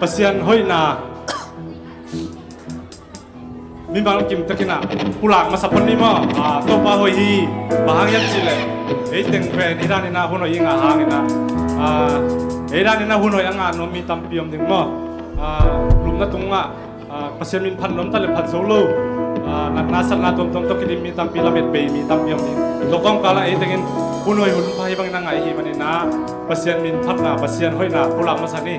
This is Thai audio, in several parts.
pasian hoi na mi bang kim takina pulak masapon ni mo to pa hoi hi bahang yan chile teng pe ni ra ni na huno inga hangina ra ni na huno anga no mi tampiom ding mo lum na tunga pasian min phan nom tale phan solo nasan na tom to kidi mi tampi lamet be mi tampiom ding lokong kala tengin punoi hun pa hi bang na ngai hi manina pasian min phat na pasian hoi na pulak masani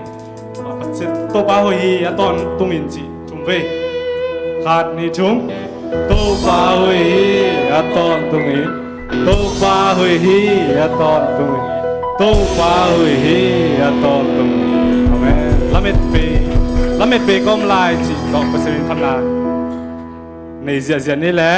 pasian to pa hoi hi aton tungin chi chumve khát ni chúng tô ba hoi hi aton tungin tô ba hoi hi aton tungin tô ba hoi hi aton tungin amen lamet pe kom lai chi to pasian phat na nei zia ni le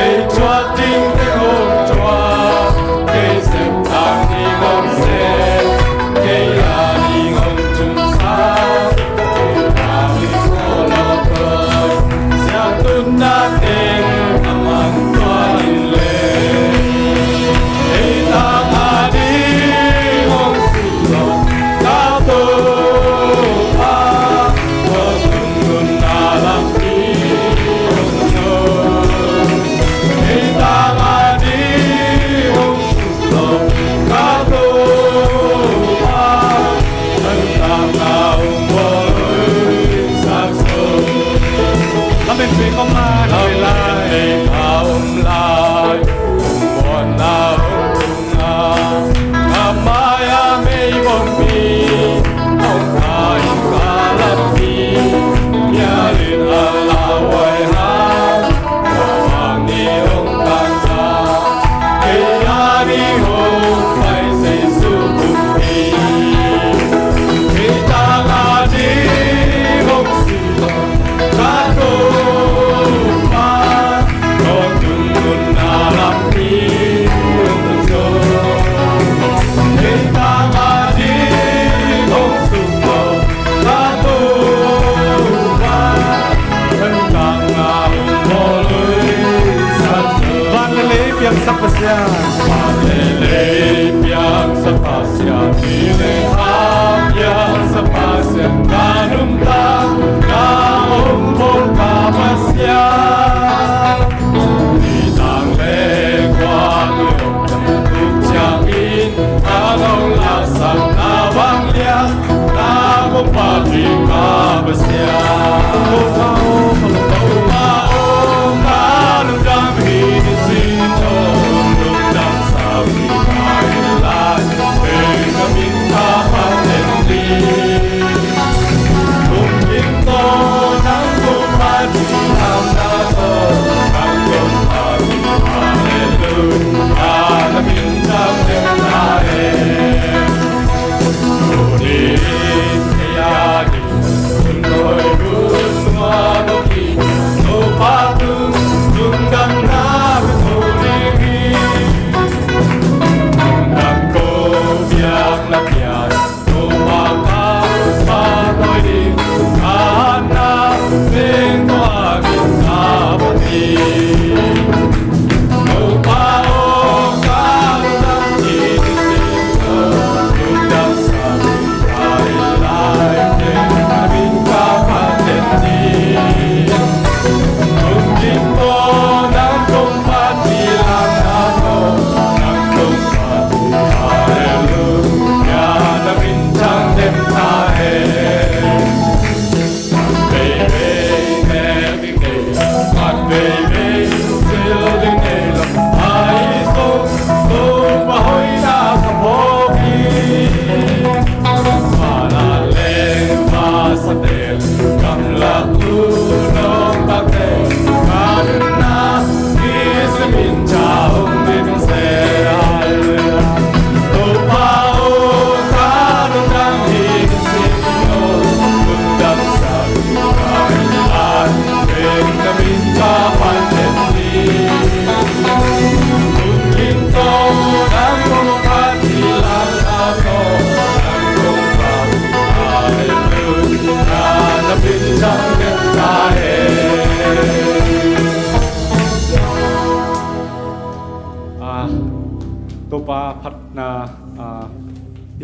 Hãy subscribe cho kênh Ghiền Mì Gõ để không bỏ lỡ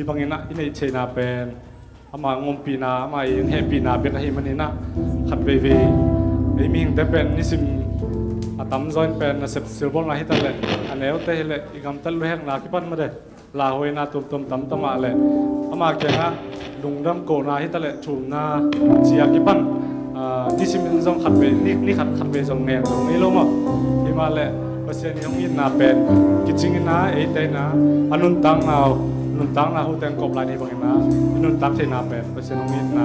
hi bangina inei chena pen ama ngompi na ama in happy na be ka hi manina khat ve ve ei ming te pen nisim atam join pen na sep silbol na hi ta le aneu te hele igam tal lu hek na ki pan ma de la hoi na tum tum tam tama le ama ke nga lungdam ko na hi ta le chum na chia ki pan nisim jong khat ve ni khat ve jong nge jong ni lo ma hi ma le pasien yong in na pen kiching na ei te na anun tang na hu teng kop lai ni bang na anun tang the na pen pasien yong in na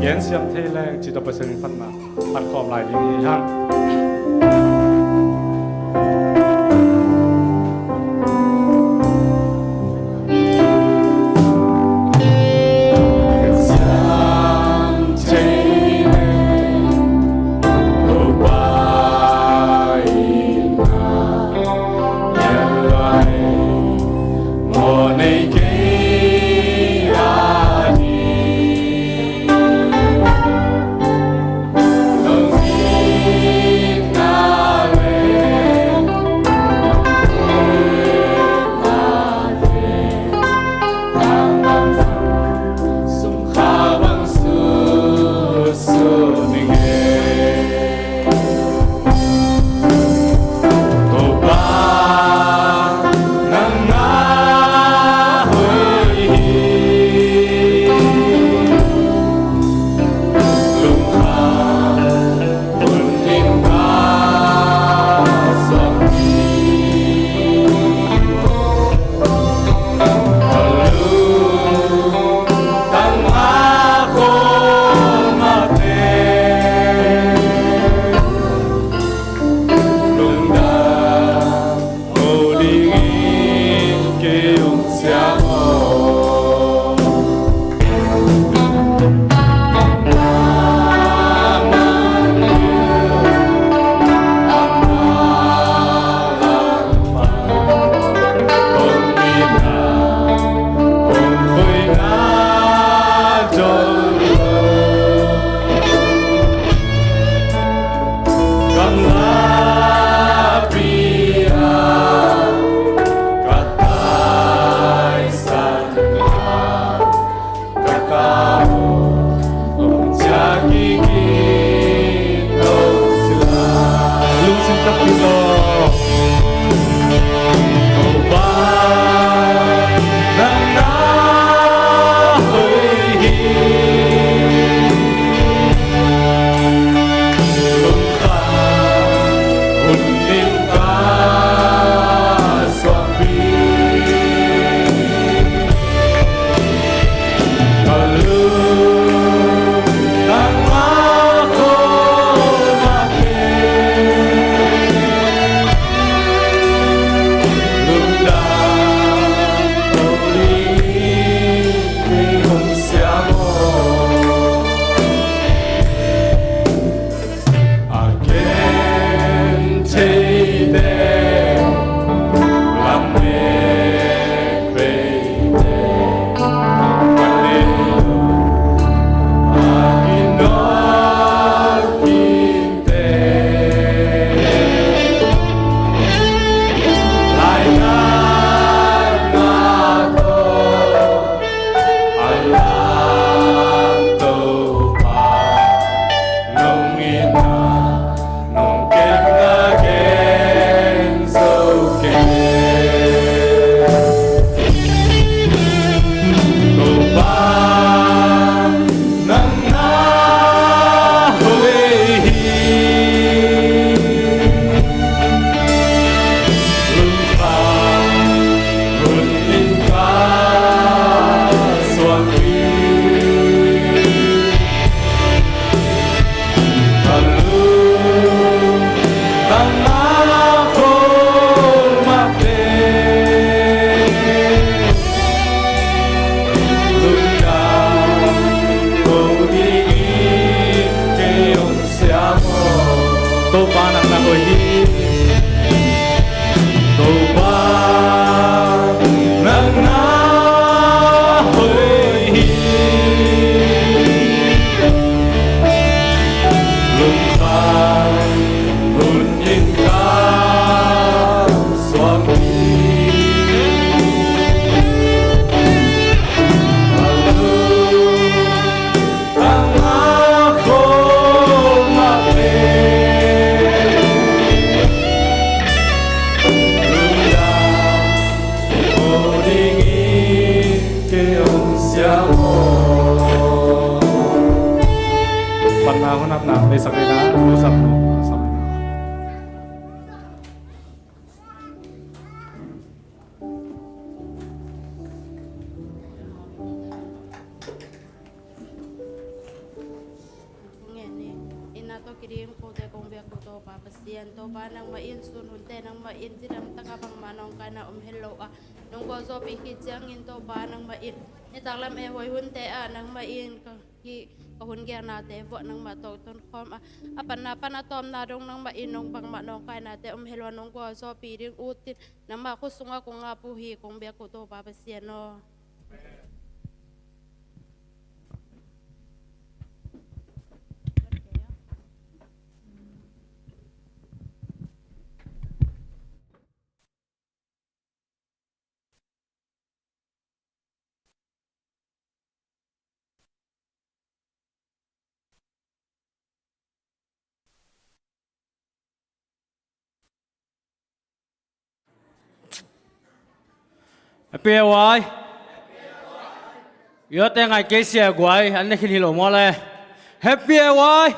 yen siam the le chi ta pasien pan na pan kop lai ni han Hãy subscribe honap na may sakit na usap no sa inato kirim ko te kong biyak ko to papasiyan to pa nang main sunod te nang main sinam takapang manong kana hello nung ko so pikit siyang into pa nang main itaklam hoy hunte nang main ki kahun kya nate vo nang mato ton khom apan na panatom na dong nang main nong pang manong kana te hello nung ko so piring utin nang makusunga ko nga puhi kong biyak ko to papasiyan no Happy Hawaii. Yo te ngai ke sia guai an ne khini lo mo le. Happy Hawaii.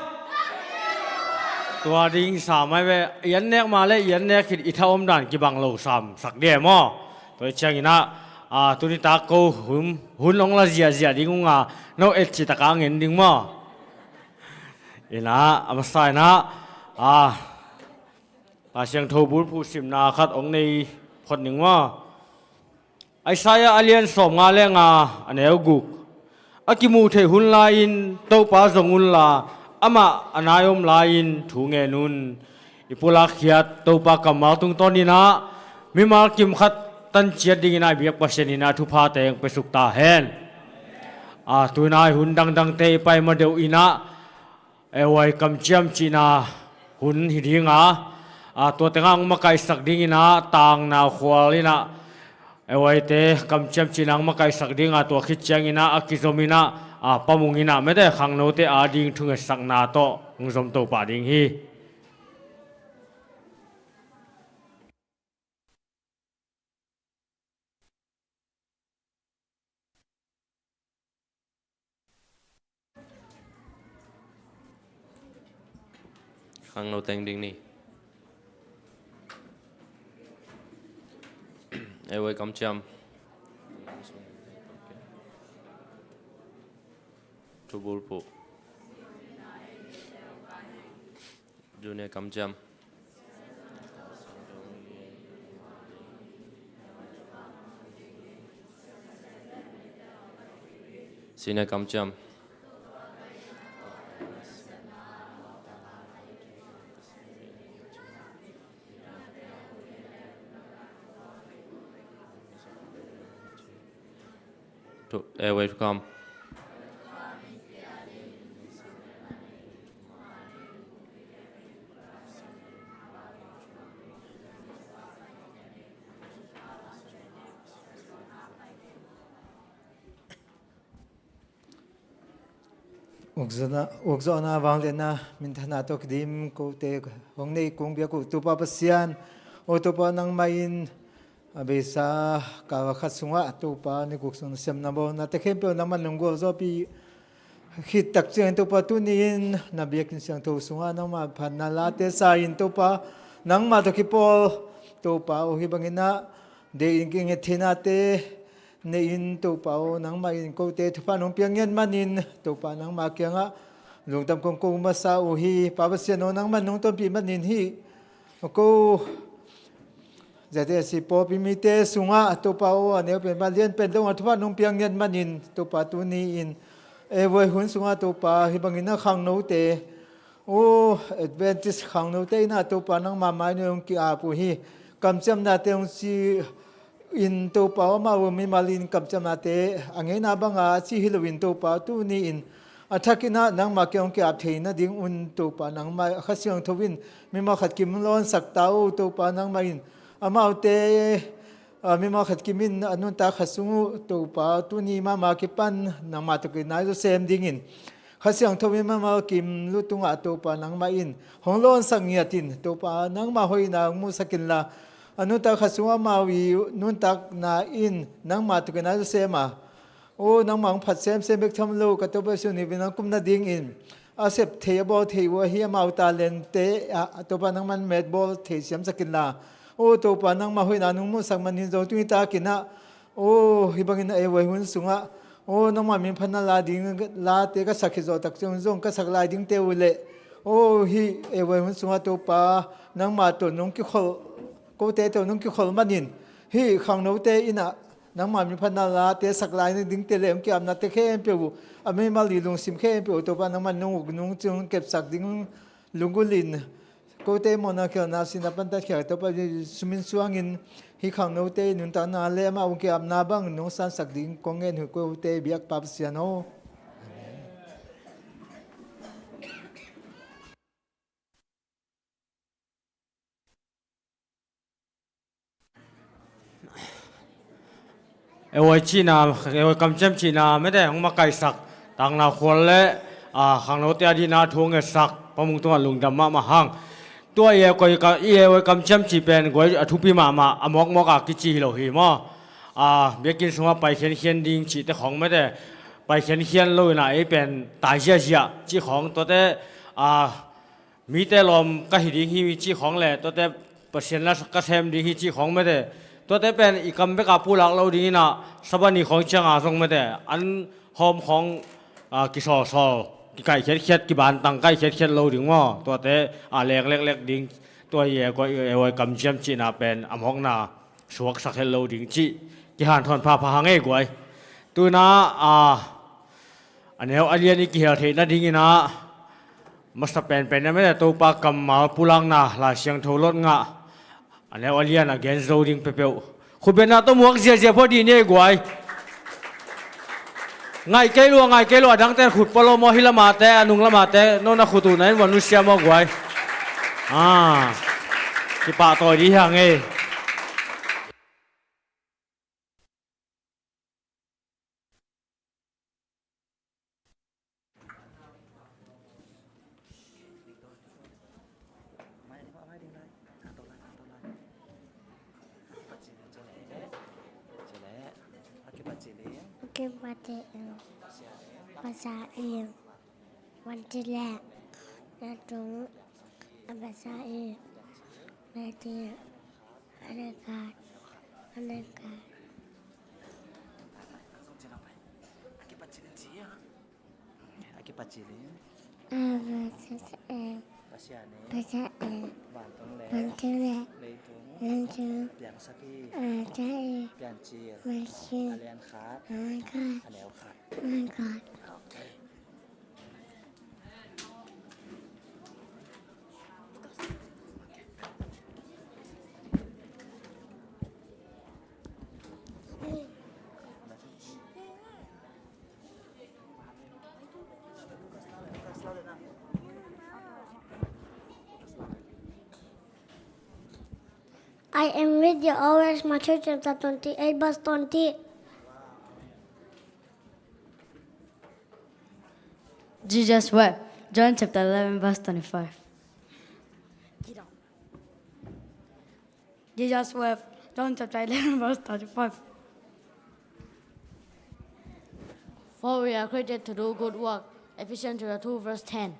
Tua ding sa mai ve yan nek ma le yan nek khit I thom dan ki bang lo sam sak de mo. Toi chang ina tu ni ta ko hun long la zia ding nga no et chi ta ka ngin ding mo. Ina am sai na siang tho bul pu sim na khat ong nei phot ning mo. Isaiah alien som nga le nga aneu guk akimu the hun lain to pa zongun la ama anayom lain thu nge nun ipula khiat to pa kamal tung tonina mimal kim khat tan chiat ding na biak pasenina thu pha teng pe sukta hen tu nai hun dang te pai ma deu ina ewai kam chiam china hun hi dinga to tengang ma kai sak ding ina tang na khwalina ewai te kam cham chinang ma kai sak dinga to khit chang ina akizomina pamungina me de khang no te a ding thunga sak na to ngzom to pa ding hi khang no teng ding ni ewai kam cham tubul pu junior kam cham senior kam cham to airway to come Ugzona wanglena minthana to kdim ko te hongnei kungbia ko tupa pasian o tupa nang main abesa ka khasunga tupa ni gukson semnabo na te khempe naman lunggo zo pi hit tak chen tupa tunin na biakin siang to sunga nang ma phanna la te sa in tupa nang ma to kipol tupa o hibangina de inging ethina te nein to pao nang main ko te thupa nong piangyan manin to pa nang makyanga lungtam kong kong masa uhi pabasya no nang manong to pi manin hi ko jate si po pimite sunga to pao ane pe malian pe dong thupa nong piangyan manin to pa tu ni in e voi hun sunga to pa hibangina khang no te o advantage khang no te na to pa nang mamai no ki a pu hi kamcham na te si in to pa ma mi malin kap chamate angena banga chi hilowin to pa tu ni in athakina nang ma kyong ke aptheina ding un to pa nang ma khasyang thowin mi ma khat kim lon saktau to pa nang ma in amaute mi ma khat kimin anun ta khasungu to pa tu ni ma ke pan nang ma to ke na zo sem ding in khasyang thowin ma kim lutunga to pa nang ma in honglon sangyatin to pa nang ma hoina mu sakin la anu ta khasunga mawi nun tak na in nang ma tu kana sema o nang mang phat sem bek tham lo ka to ba su ni binang kum na ding in อาเซบเทียบอลเทียว่าเฮียมาอุตาเลนเตตัวปานังมันเมดบอลเทียมสกินลาโอ้ตัวปานังมาหุยนานุมุสักมันหินโจตุยตากินะโอ้ฮิบังอินเอวหุนสุงะโอ้น้องมามีพันนาลาดิงลาเตก็สักขิโจตักจงจงก็สักลายดิงเตวเลโอ้ฮิเอวหุนสุงะตัวปานังมาตัวน้องกิขอลกูเตตัวน้องกิขอลมันหินฮิขังโนเตอินะนังมามีพันนาลาเตสักลายดิงเตเลมกิอัมนาเตเข้มเปียวอเมมาลีลุงสิมเข้มเปียวตัวปานังมันนุ่งนุ่งจงเก็บสักดิงลุงกุลินกูเตมอนาเขียวนาสินาปันตะเขียวตัวปาสุมินสวงอินฮิขังโนเตนุนตานาเลมาอุงเกียมนาบังนุ่งสันสักดิงกงเงินหุกูเตเบียกปับเสียโนเอวจีนาเอวกำจำจีนาไม่ได้ของมาไก่สักต่างนาคนและขังโนเตียดีนาทวงเงสักพมุงตัวลุงดำมาหังตัวเอวก็เอวกำจำจีเป็นกวยทุพิมาอมอกกิจีโลหิมเบียกินสมาไปเขียนดิ้งจีแต่ของไม่ได้ไปเขียนเลยนะเป็นตายเสียจีของตัวแต่มีแต่ลมก็หิดิ้งหิจีของแหละตัวแต่เปอร์เซ็นต์ละก็แซมดิ้งหิจีของไม่ได้ตัวแต่เป็นอีกคำเป็นกับผู้หลักเราดีนะสบันนี้ของเชียงอาทรงไม่ได้อันหอมของกิโซกิไก่เขียดกิบานตังไก่เขียดเราถึงว่าตัวแต่เล็กดิ้งตัวเย่ก็เอวกำเชียมจีน่าเป็นอมห้องนาสวกสักเฮลโลดิ้งจีกิหันทอนพาหางเอกวยตัวน่ะอันนี้เอาเรียนอีกเหี่ยวเทน่าดิ้งนะมัสเป็นไม่ได้ตัวปากกำมาผู้หลังนะลาเชียงโทรถงะอันนี้ว่าเรียนเกณฑ์โซดิ้งเปรี้ยวคุณเป็นนักตัวหมวกเสียพอดีเนี่ยกวยไงเกลัวดังแต่ขุดปลโมหิละมาแต่นุงละมาแต่โน่นขุดตัวนั้นวันนุเสียมากวยที่ป่าต่อยดีห่างเอเก็บมาเตะภาษาเองวันที่แรกนาตรงภาษาเองนาทีอนาคารภาษาเองภาษาเองวันที่แรกนั่นคือใจมันชื่อมันขาดI am with you always, Matthew chapter 28, verse 20. Jesus wept. John chapter 11, verse 25. Jesus wept. John chapter 11, verse 25. For we are created to do good work. Ephesians chapter 2, verse 10.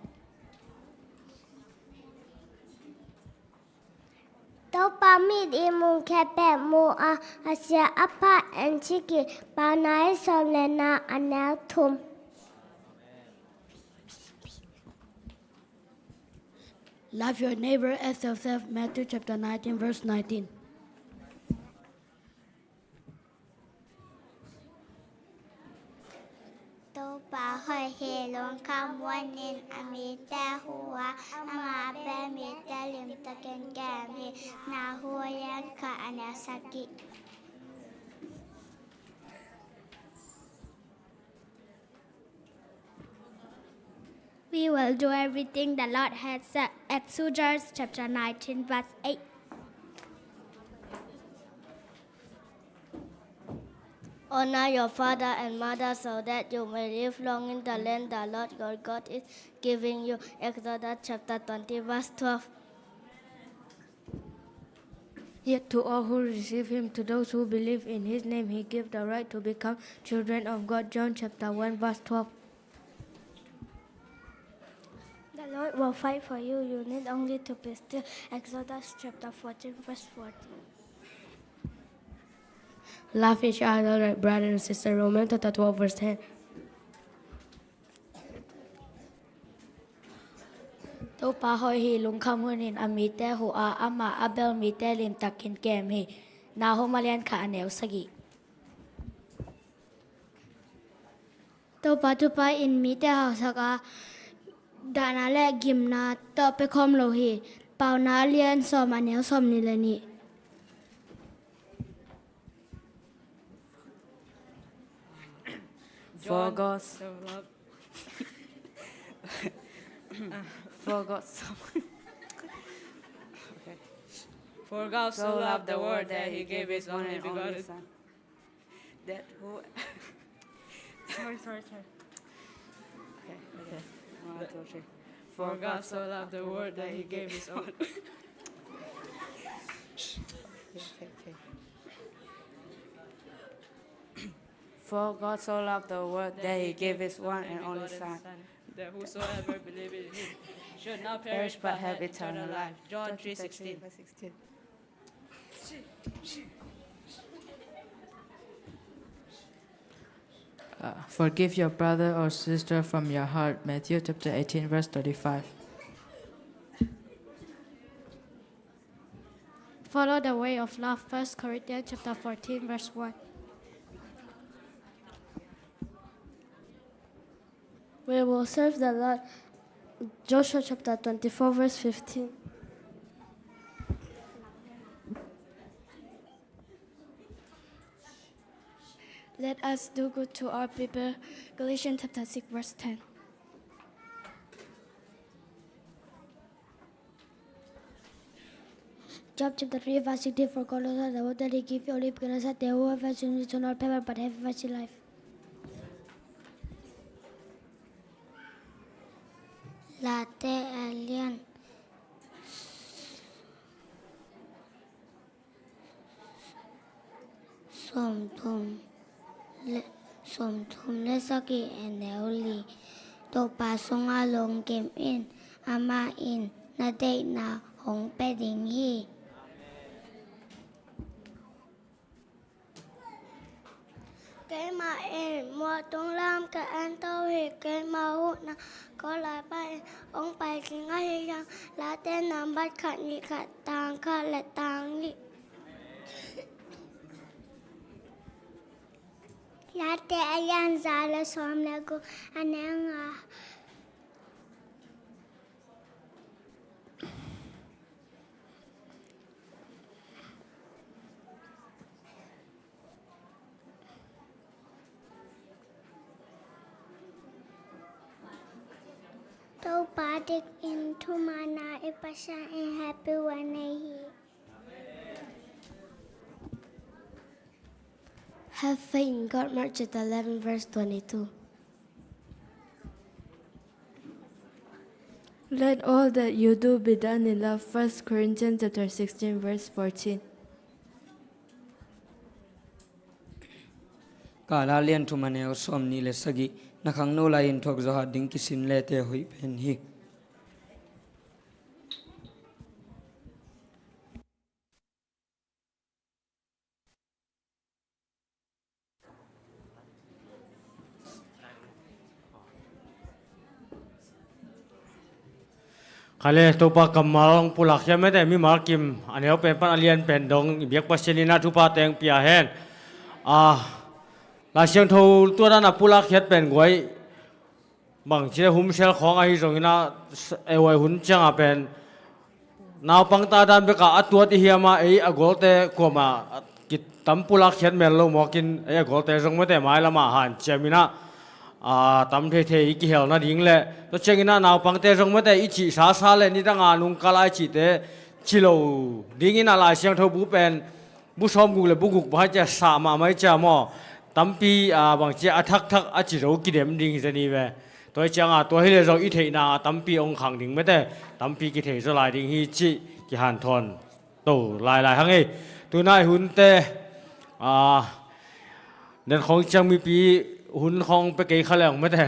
ตัวปามีดมุงแค่แปะมูอาเซียอัปปะแอนชิกิปานาอิสอเลนาอันแนวทุม Love your neighbor as yourself. Matthew chapter 19, verse 19. ตัวปาหอยเฮลงคำวันนินอมีแต่หัวอามาแปมีแต่ลิมตะเกนแก่มีนาหัวยันขาอันแนวสกิ We will do everything the Lord has said. Exodus chapter 19, verse 8. Honor your father and mother so that you may live long in the land the Lord your God is giving you. Exodus chapter 20, verse 12. Yet to all who receive him, to those who believe in his name, he gave the right to become children of God. John chapter 1, verse 12. The Lord will fight for you. You need only to be still. Exodus chapter 14, verse 14. Love each other like brother and sister. Romans chapter 12, verse 10. ตัวปาหอยฮีลุงคำหุ่นินอามีแต่หัวอามาอาเบลมีแต่ลิมตักกินแกมฮีนาโฮมาเลียนขาแนวสกิ ตัวปัจจุบันอินมีแต่หาสกาดานาและกิมนาต่อไปคอมโลหีเป่านาเรียนสอมาแนวสอมนี่เลยนี่ For God so loved for God so okay. For God so loved the world that He gave His only begotten Son, that who sorry. Okay. 1, 2, 3. For God so loved the world that He gave His only. Okay. For God so loved the world that He gave His one and only Son, that whosoever believes in Him should not perish but have eternal life. John 3:16. Forgive your brother or sister from your heart. Matthew chapter 18, verse 35. Follow the way of love. 1 Corinthians chapter 14, verse 1. We will serve the Lord. Joshua chapter 24, verse 15. Let us do good to our people. Galatians chapter 6, verse 10. Job chapter 3, verse 60. For God knows the word that He gives you only because that they who have vaccine will not perish but have everlasting life. Latte alien. Som thum le saki and neoli. To pasong along game in. Ama in. Na day na hong peding he. Cái mà em mua tung lam cái anh tao thì cái mà hút na có lại bay ông bay cái ngay rằng lá tên nằm bắt khẩn nhị khẩn tàng khẩn lại tàng nhị lá tên anh ra là xóm này cô anh em à to badik into mana ipasya and happy one Have faith in God. Mark chapter 11 verse 22. Let all that you do be done in love. 1 Corinthians chapter 16, verse 14. Kala lian tu mane or som ni le sagi nakang no la in thok zaha ding kisin le te hui pen hi. Kale topa kamalong pulak ya mete mi markim aneo pen pan alien pen dong biak paselina tupa teng pia hen la siang thâu tua na pulak het pen goi bang che hum sel khong a hi zong ina e wai hun chang a pen naw pang ta dan be ka atuat hi ama e agolte ko ma kit tam pulak het mel lo mo kin e agolte zong mete mai lama han chemina tam the the iki hel na ding le to chengina naw pang te rong mate ichi sa sa le ni danga nung kalai chi te chilo dingina la siang tho bu pen bu som gu le bu guk ba cha sa ma mai cha mo tampi bang che athak thak a chi ro ki dem ding zani ve toy changa to hi le ro i thei na tampi ong khang ding mate tampi ki thei zo lai ding hi chi ki han thon to lai lai hang e tu nai hun te nên không chăng mi pi hun khôngไปเกยขะแหลงไม่แต่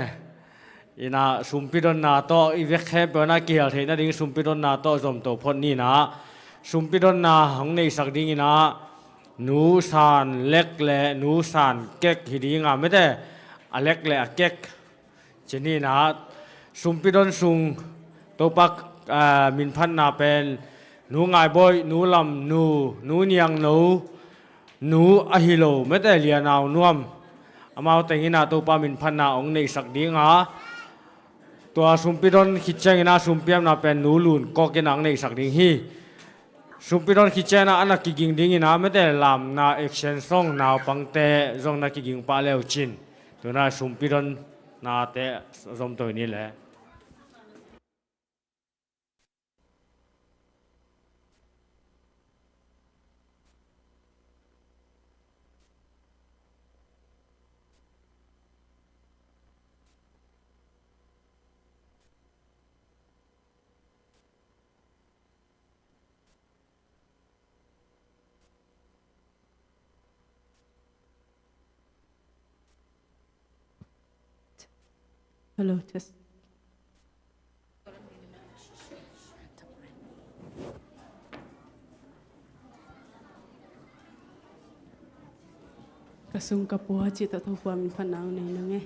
อินาสุมพิดอนนาโตอีเวกแคเปนาเกียลเทนาดิ้งสุมพิดอนนาโตจอมโตพอนี่นะสุมพิดอนนาของในสักดิ้งอินาหนูสานเล็กและหนูสานเก๊กฮิดิ้งอ่ะไม่ได้อเล็กและเก๊กเจนี่นะสุมพิดอนซุงตัวปักมินพันนาเป็นหนูง่ายบ่อยหนูลำหนูเนียงหนูอหิโลไม่ได้เลียนาวนวมอามาแต่งอินาตัวปามินพันนาองในสักดิ้งอ่ะตัวสุมพิดอนคิดเจงนาสุมเปียมนาเป็นหนูลุนก็กินอังในสักดิ้งฮีสุมพิดอนคิดเจนาอันนักกิงดิ้งนาไม่ได้ลำนาเอ็กเซนซองนาปังเตะจงนักกิงปาเลวจินตัวน่าสุมพิดอนนาเตะจอมตัวนี้แหละ Hello, test. Kasung kapua cita tu puan min panau ni nange.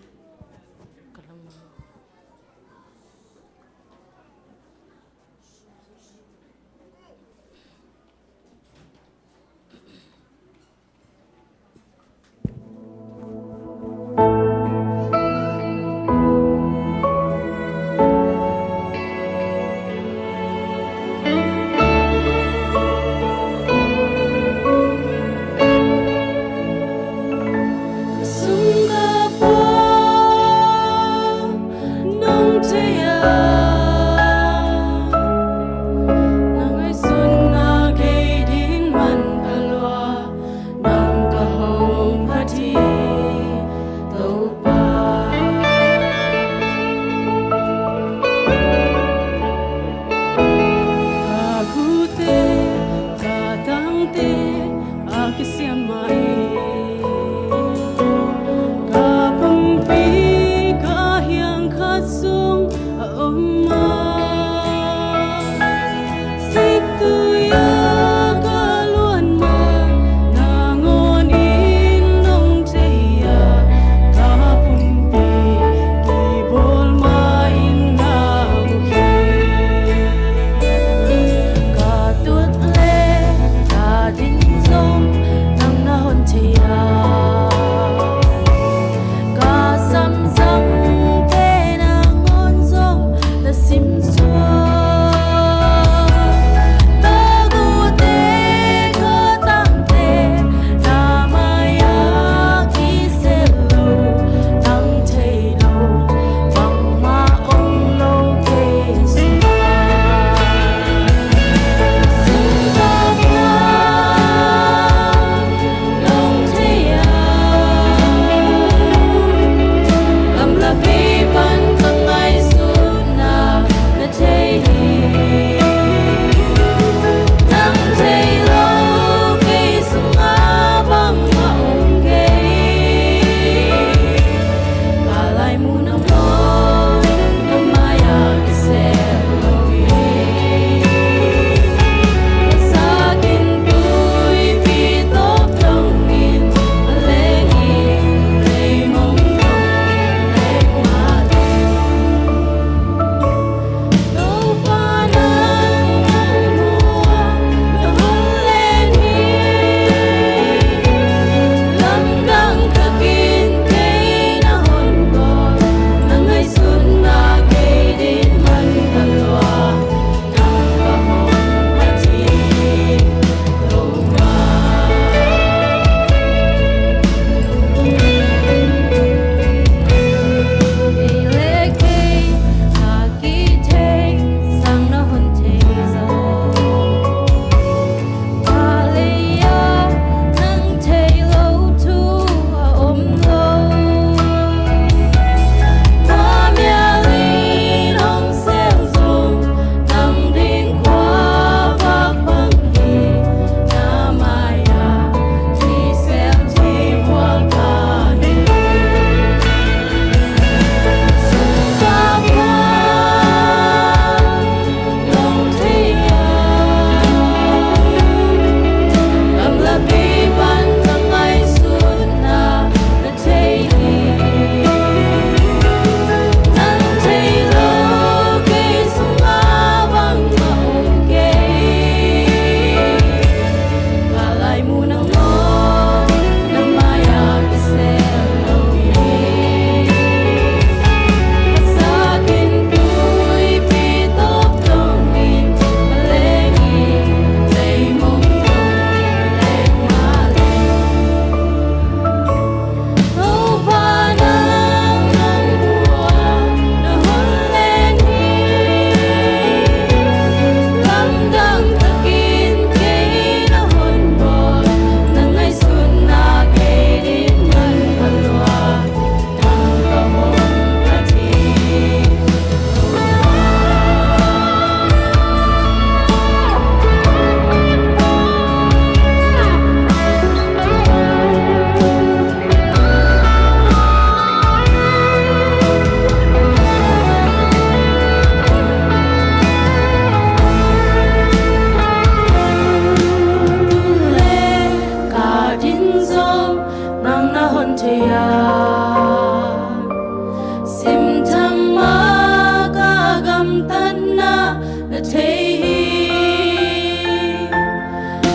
tân na là thế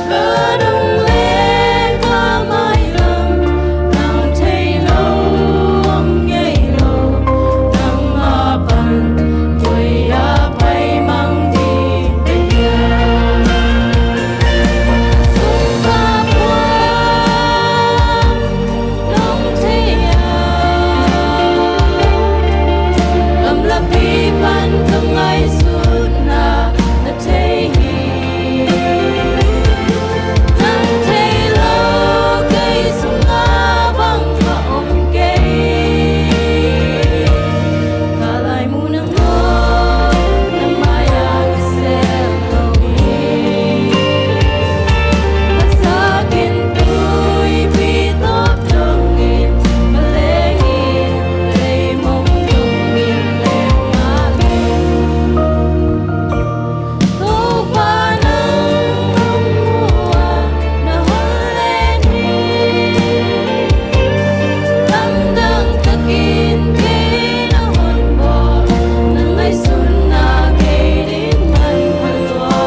ở đông lên ca mai lâm thằng thấy lâu ông nghe lâu thằng à bận tuổi à bay mang đi bây giờ sung ca buông nông thế cầm là pi ban thằng ai suốt na là thế thằng thấy lâu cây sung ngã băng và ôm cây cả lại mu nâng ngô nâng mai à cái xe lâu Masakin tu'y pitop dongin Malengin, lay mong dongin leng agin Tupa ng mua na hulenin Tamdang takin kinahon mo Nang ay suna kailin man halwa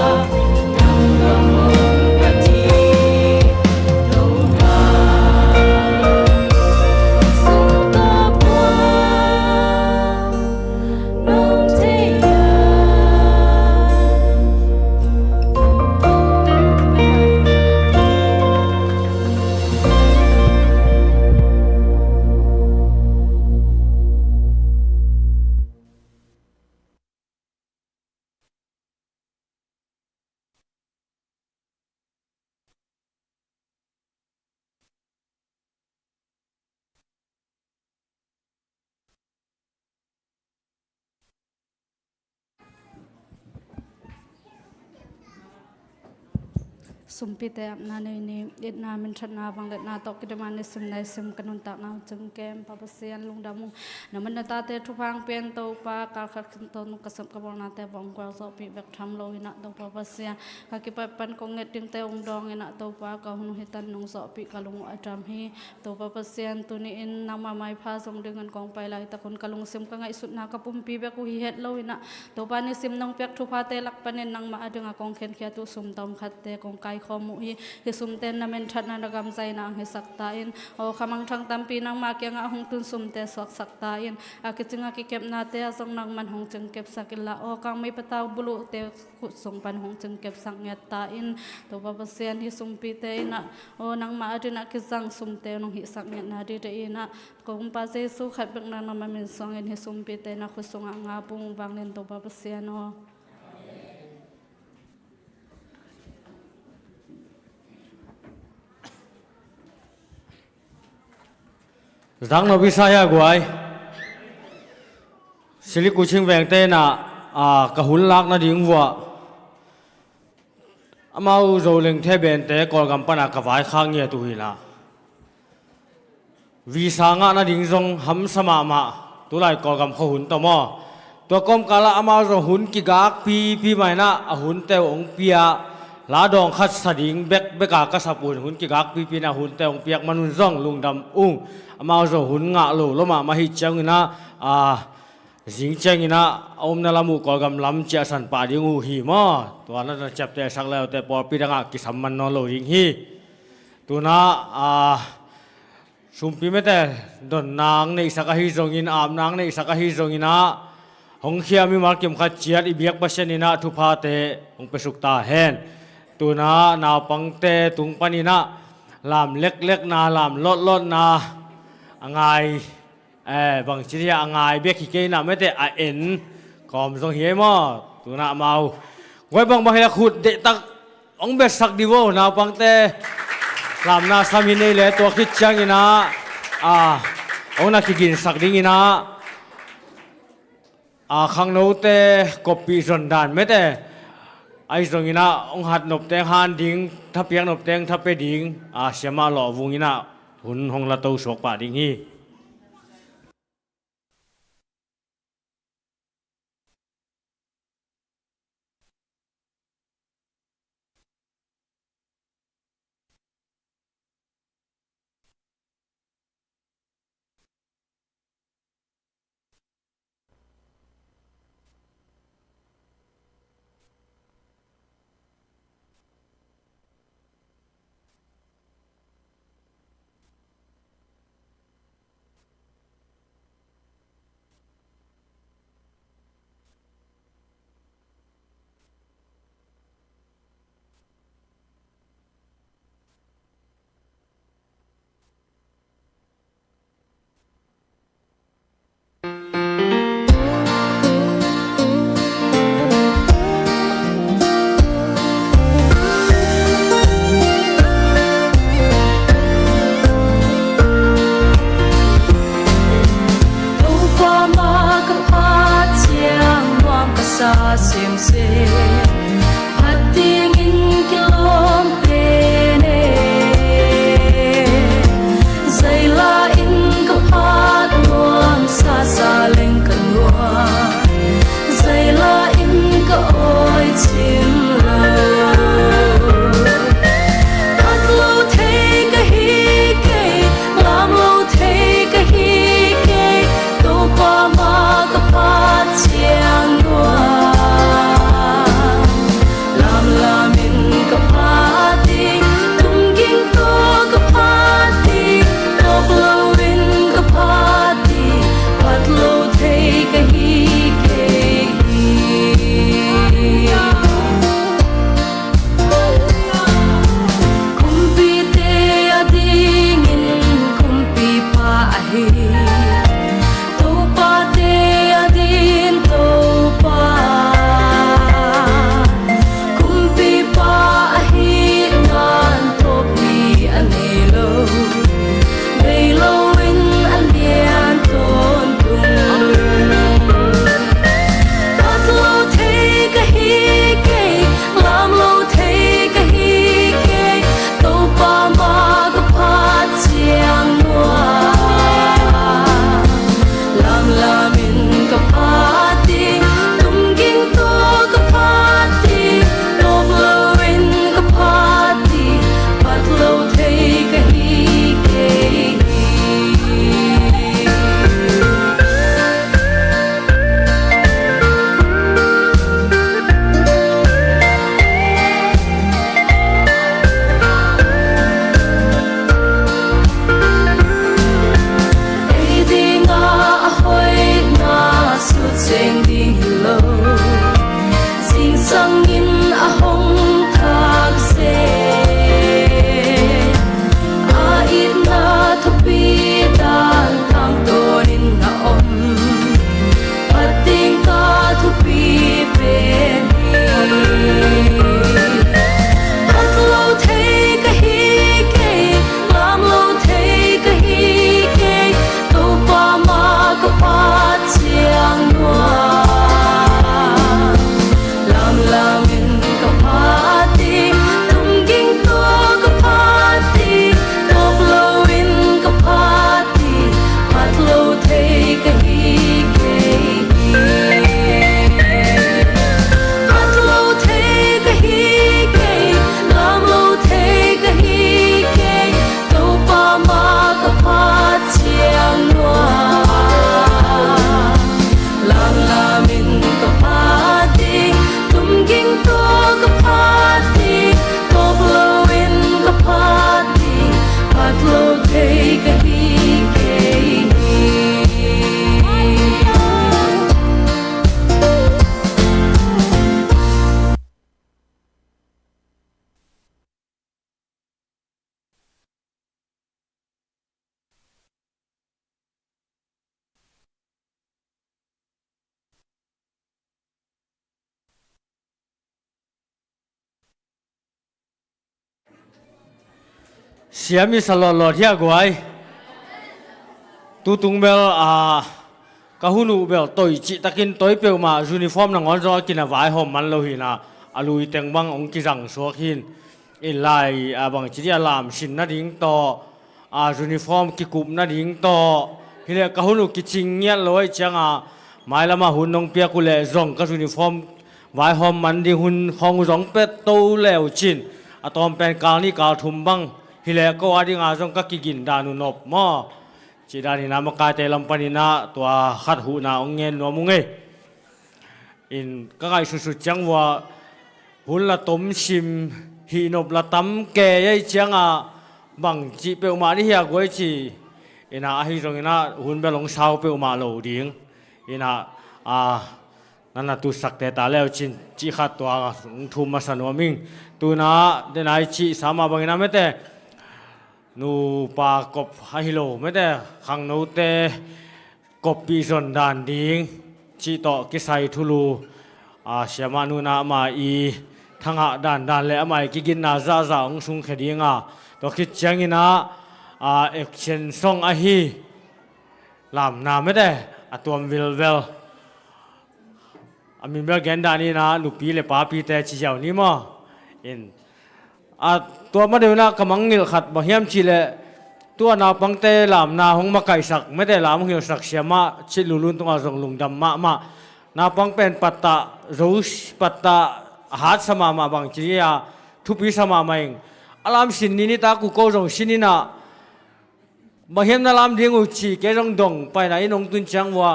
Nang bahong pati Doha Sungka buwan Nung tiyan Sumpite apna ni itna min thana bang let na tok kidaman ni sim nai sim kanun tak na chung kem papasian lungdamu naman na tate thupang pen to pa kal khat ton kasam kabong na te bong kwa so pi bek tham lo ina to papasian ka ki pa pan ko nget ting te ong dong ina to pa ka hunu hitan nong so pi kalung atram hi to papasian tu ni in nama mai pha som dengan kong pai lai ta kon kalung sim ka ngai sut na ka pum pi bek ku hi het lo ina to pa ni sim nong pek thupa te lak panen nang ma adunga kong khen khia tu sum tom khat te kong kai khomu hi sumten na men that na ragam zai na he sakta in o khamang thang tampi nang ma kyang a hung tun sumte sok sakta in a kichinga ki kep na te asong nang man hung chung kep sakilla o kang mai pataw bulu te song pan hung chung kep sang nget ta in to babasian hi sumpi te na o nang ma adina ki sang sumte nong hi sak nget na ri te ina kong pa se su khat bek na na ma min song in hi sumpi te na khusong nga pung wang len to babasian o Giang nó Bisaya guai Sili kuching veng te na ka hun lak na ding wa amau zo leng the ben te kol gam pana ka vai khang ye tu hi na visa nga na ding zong ham sama ma tu lai kol gam kho hun to mo to kom kala amau zo hun ki gak pi mai na a hun te ong pia lá dong khát sading bek beka ka sapun hun ki gak pi na hun te ong piak manun zong lungdam amao zo hun nga lo loma ma hi chang ina jing chang ina om na lamu kol gam lam cha san pa ding u hi mo to na chap te sak leo te por pi danga ki samman no lo ring hi tu na sumpi mete don nang nei saka hi zong in am nang nei saka hi zong ina hong khia mi mar kim khat chiat i biak pasen ina thu pha te hong pesuk ta hen tu na pang te tung panina làm lek na làm lot na angai bằng chỉ là angai biết khi cái nào mới để en còn giống hiếm mà tụi nào mau quay bằng bao nhiêu khut để tắc ông biết sắc đi vô nào bằng te làm na sam hi này lẽ tua khít chăng ina ông na khi gìn sắc đi ina khang nấu te copy dần đàn mấy te ai rồi ina ông hạt nộp tiếng han đinh thắp tiếng nộp tiếng thắp pe đinh xem mà lọ vùng ina hun hong la tàu sọc pa đinh hi sa sim se hating in kilom pene zaila in kapat nuam sa saleng kanwa zaila in ka oi chim xiêm mi salo lo thia guai tu tung bel kahunu bel toi chi takin toi peu ma uniform na ngon zo kina vai hom man lo hi na alui teng bang ong ki jang so khin in lai bang chi dia lam sin na ding to uniform ki kup na ding to hile kahunu ki ching nya loi changa mai lama hun nong pia ku le zong ka uniform vai hom man ding hun khong zong pet to leo chin atom pen kal ni kal thum bang hile ko adi nga jong ka kigin danu nop mo chỉ đa ni nam ka te lam pani na tua khat hu na ong ngen no mu nge in ka kai su su chang wa hun la tom sim hi nop la tam ke ye chang a bang chi pe ma ni hia goi chi ina hi jong ina hun be long sao pe ma lo ding ina nana tu sak te ta leo chin chi khat tua thu ma san wa ming tu na de nai chi sama bang ina mete nu pa kop hilo mete khang no te kop pi zon dan ding chi to ki sai thulu siama nu na ma i thanga dan dan le amai ki gin na za za ong sung khedinga to ki changina action song a hi lam na mete atom vil vel อามิเบลแกนดานี่นะลูกปีเลป้าปีแต่ชิเจ้านี่มั้งอินตัวมาเดี๋ยวนะกำลังงิลขัดบ่เฮียมชิเลตัวนาปังเตลามนาหงมาไก่สักไม่ได้ลามเหี่ยวสักเสียมาชิลุลุนตรงอาจงลุงดำมานาปังเป็นปัตตารูสปัตตาหาดสมามาบางจียาทุปีสมามาเองอารามสินนี่ตากูโกจงสินน่ะบ่เฮียมนาลามดิ้งอุชีแกจงดงไปไหนนงตุนจังว่า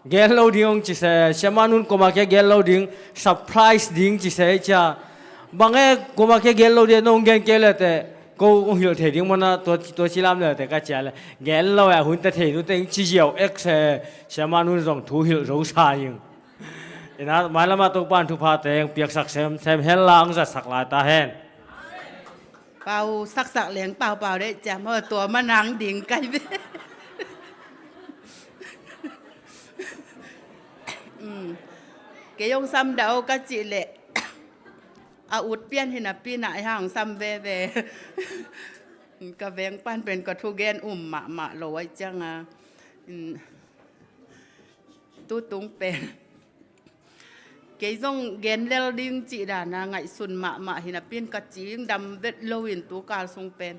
แกลเราดิ้งจิเสเสียมานุนก็มาแกเราดิ้งเซอร์ไพรส์ดิ้งจิเสจ้าบางก็มาแกเราดิ้งนงแกเลแต่ก็หิวเทียงมันนะตัวชิลามเลยแต่ก็เจ้าเลยแกเราหุ่นแต่เทียงนู่นแต่ชิเจียวเอ็กเสียมานุนจงทูหิวรู้ชายงนะมาแล้วมาตุกบ้านทุกพาแต่งเปียกสักเซมเฮลลังจะสักลายตาเห็นเป่าสักเหลียงเป่าได้จ้ะเมื่อตัวมันนังดิ่งไกลไปเกยงซ้ำเดาก็จีเละอาอุดเปี้ยนเห็นนะปีหน้าห่างซ้ำเวกระเวงปั้นเป็นกระทุเกนหมาโลไว้จังตู้ตุงเป็นเกยงเกนเลลดิ้งจีดานะไงสุนหมาเห็นนะเปี้ยนกระจีงดำเวทโลวินตัวกาลทรงเป็น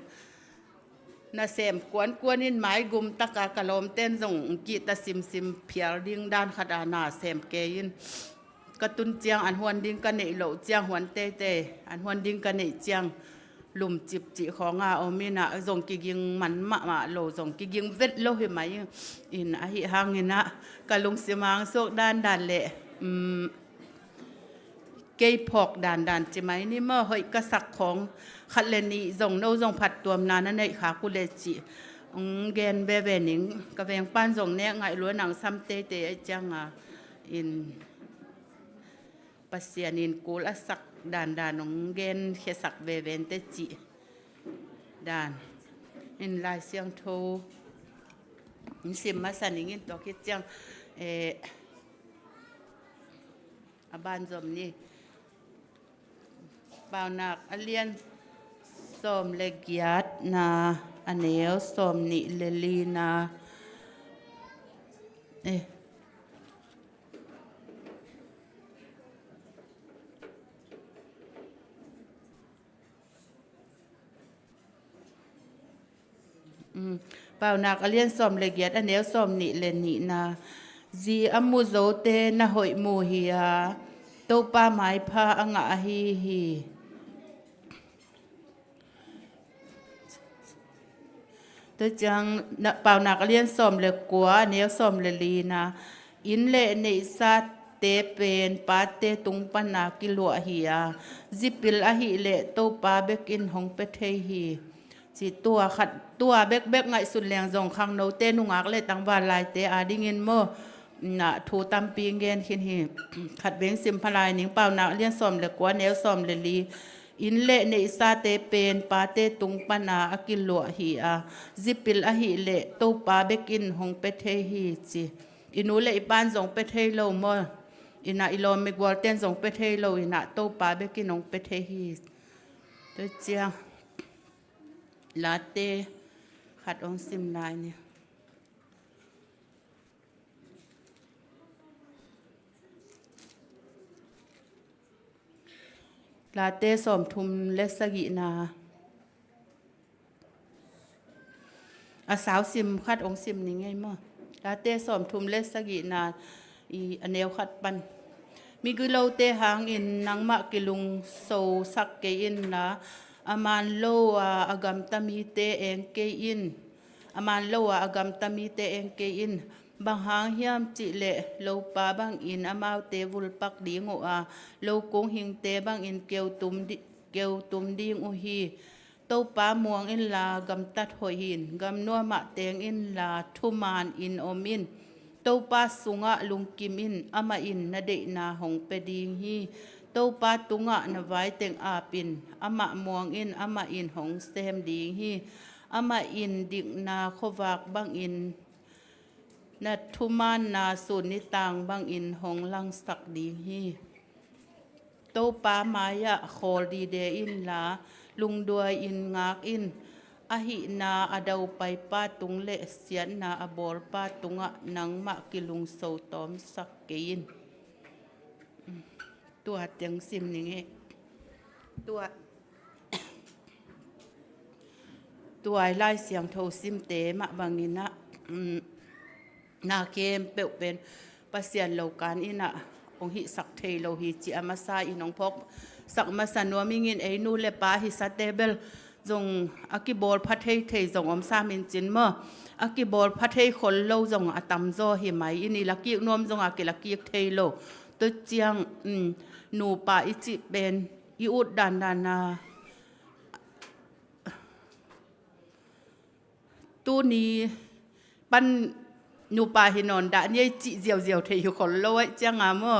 น่ะเสมกวนนินไม้กุมตะกากะลมเต้นส่งกีตาซิมเพียรดิ้งด้านขดานาเสมเกยินกระตุนเจียงอันหวนดิ้งกันเนโลเจียงหวนเต้อันหวนดิ้งกันเนเจียงหลุมจิบจีของอาอมีนะส่งกิยิงมันมาโลส่งกิยิงเวทโลหิไหมอินอหิหังอินะกะลุงสิมังโซกด้านเละเกยพอกด่านจิไหมนี่เมื่อเฮยกระสักของขัดเลนีส่งโนส่งผัดตัวนานั่นเองขากุเลจิเกนเบนิงกระเวงป้านส่งเนี่ยไงล้วนหนังซ้ำเตจังอินปัสเซียนินกูละสักด่านของเกนเขสักเวนเตจิด่านอินลายเสียงโทอินสิมมาสันอินตัวคิดจังบ้านจมนี่บ่าวนักอเลียนสมเลกียดนาอันเนวสมนิเลลีนาบ่าวนักอเลียนสมเลกียดอันเนวสมนิเลนีนาจีอมูโซเตนะหอยมูฮียาโตปาไม้พาอ่างอาฮีตัวจังเป่านักเรียนสมเลกัวเนียวสมเลลีนาอินเลเนซัตเตเป็นปาเตตุงปนากิลัวฮียาจิปิลอาฮีเลโตปาเบกินหงเปเทฮีจีตัวขัดตัวเบกไงสุดแรงจงคังโนเตนุงักเลตังบานลายเตอาดิเงินโมน่ะถูตำปีเงินขินหีขัดเบงซิมพลายหนิงเป่านักเรียนสมเลกัวเนียวสมเลลีอินเละเนซาเตเป็นปาเตตุงปนาอกิลลัวฮีอาจิปิลอหิเละตูปาเบกินหงเปเทฮีจีอินูเละปานจงเปเทโลมออินาอิโลมิกวอลเตนจงเปเทโลอินาตูปาเบกินหงเปเทฮีตัวเจียลาเตขัดองซิมลายเนี่ยลาเต้สมทุมเลสกินาอาสาวซิมคัดองซิมนี่ไงมั้งลาเต้สมทุมเลสกินาอีอันเนวคัดปันมีกุโลเตหางอินนังมะกิลุงโซสักเกอินนะอามันโลอากามตามีเตเองเกอินอามันโลอากามตามีเตเองเกอินบางหางเฮียมจิเลโลปาบางอินอามาวเตวุลปักดีงโลกงหิงเตบางอินเกียวตุมดีงอุฮีโตปาม่วงอินลากำตัดหอยหินกำนัวมะเตงอินลาทุมานอินอมินโตปาสุงะลุงกิมอินอามาอินนาเดนาหงเปดีงฮีโตปาตุงะนไว้เตงอาปินอามาม่วงอินอามาอินหงเซมดีงฮีอามาอินดิกนาโควากบางอินนัททุมานนาสุนิตังบางอินหงลังสักดีฮีโตปามายะโคดีเดอินลาลุงดวยอินงากอินอหินาอดาวไปป้าตุงเลเสียนนาอบอลป้าตุงะนังมะกิลุงโซตอมสักเกิน ตัวเตียงซิมนี่ไงตัวไล่เสียงโทซิมเตมะบางนินะนาเกมเปลเป็นปัสเซียนโลการอินะองหิสักเทโลหิจิอามาซาอินองพกสักมาสันวมิงินนูเลปาฮิสเตเบลจงอากิบอลพัทเทจงอมซามินจินเมออากิบอลพัทเทคนโลจงอาตัมโซหิไมอินีลักกินวมจงอากิลักกิเทโลตัวเจียงนูปาอิจิเป็นอิอุดดานนาตู้นี้ปันนูปาหินอนดะเนี่ยจิเจียวเทยคนโลยจังอ่ะเมื่อ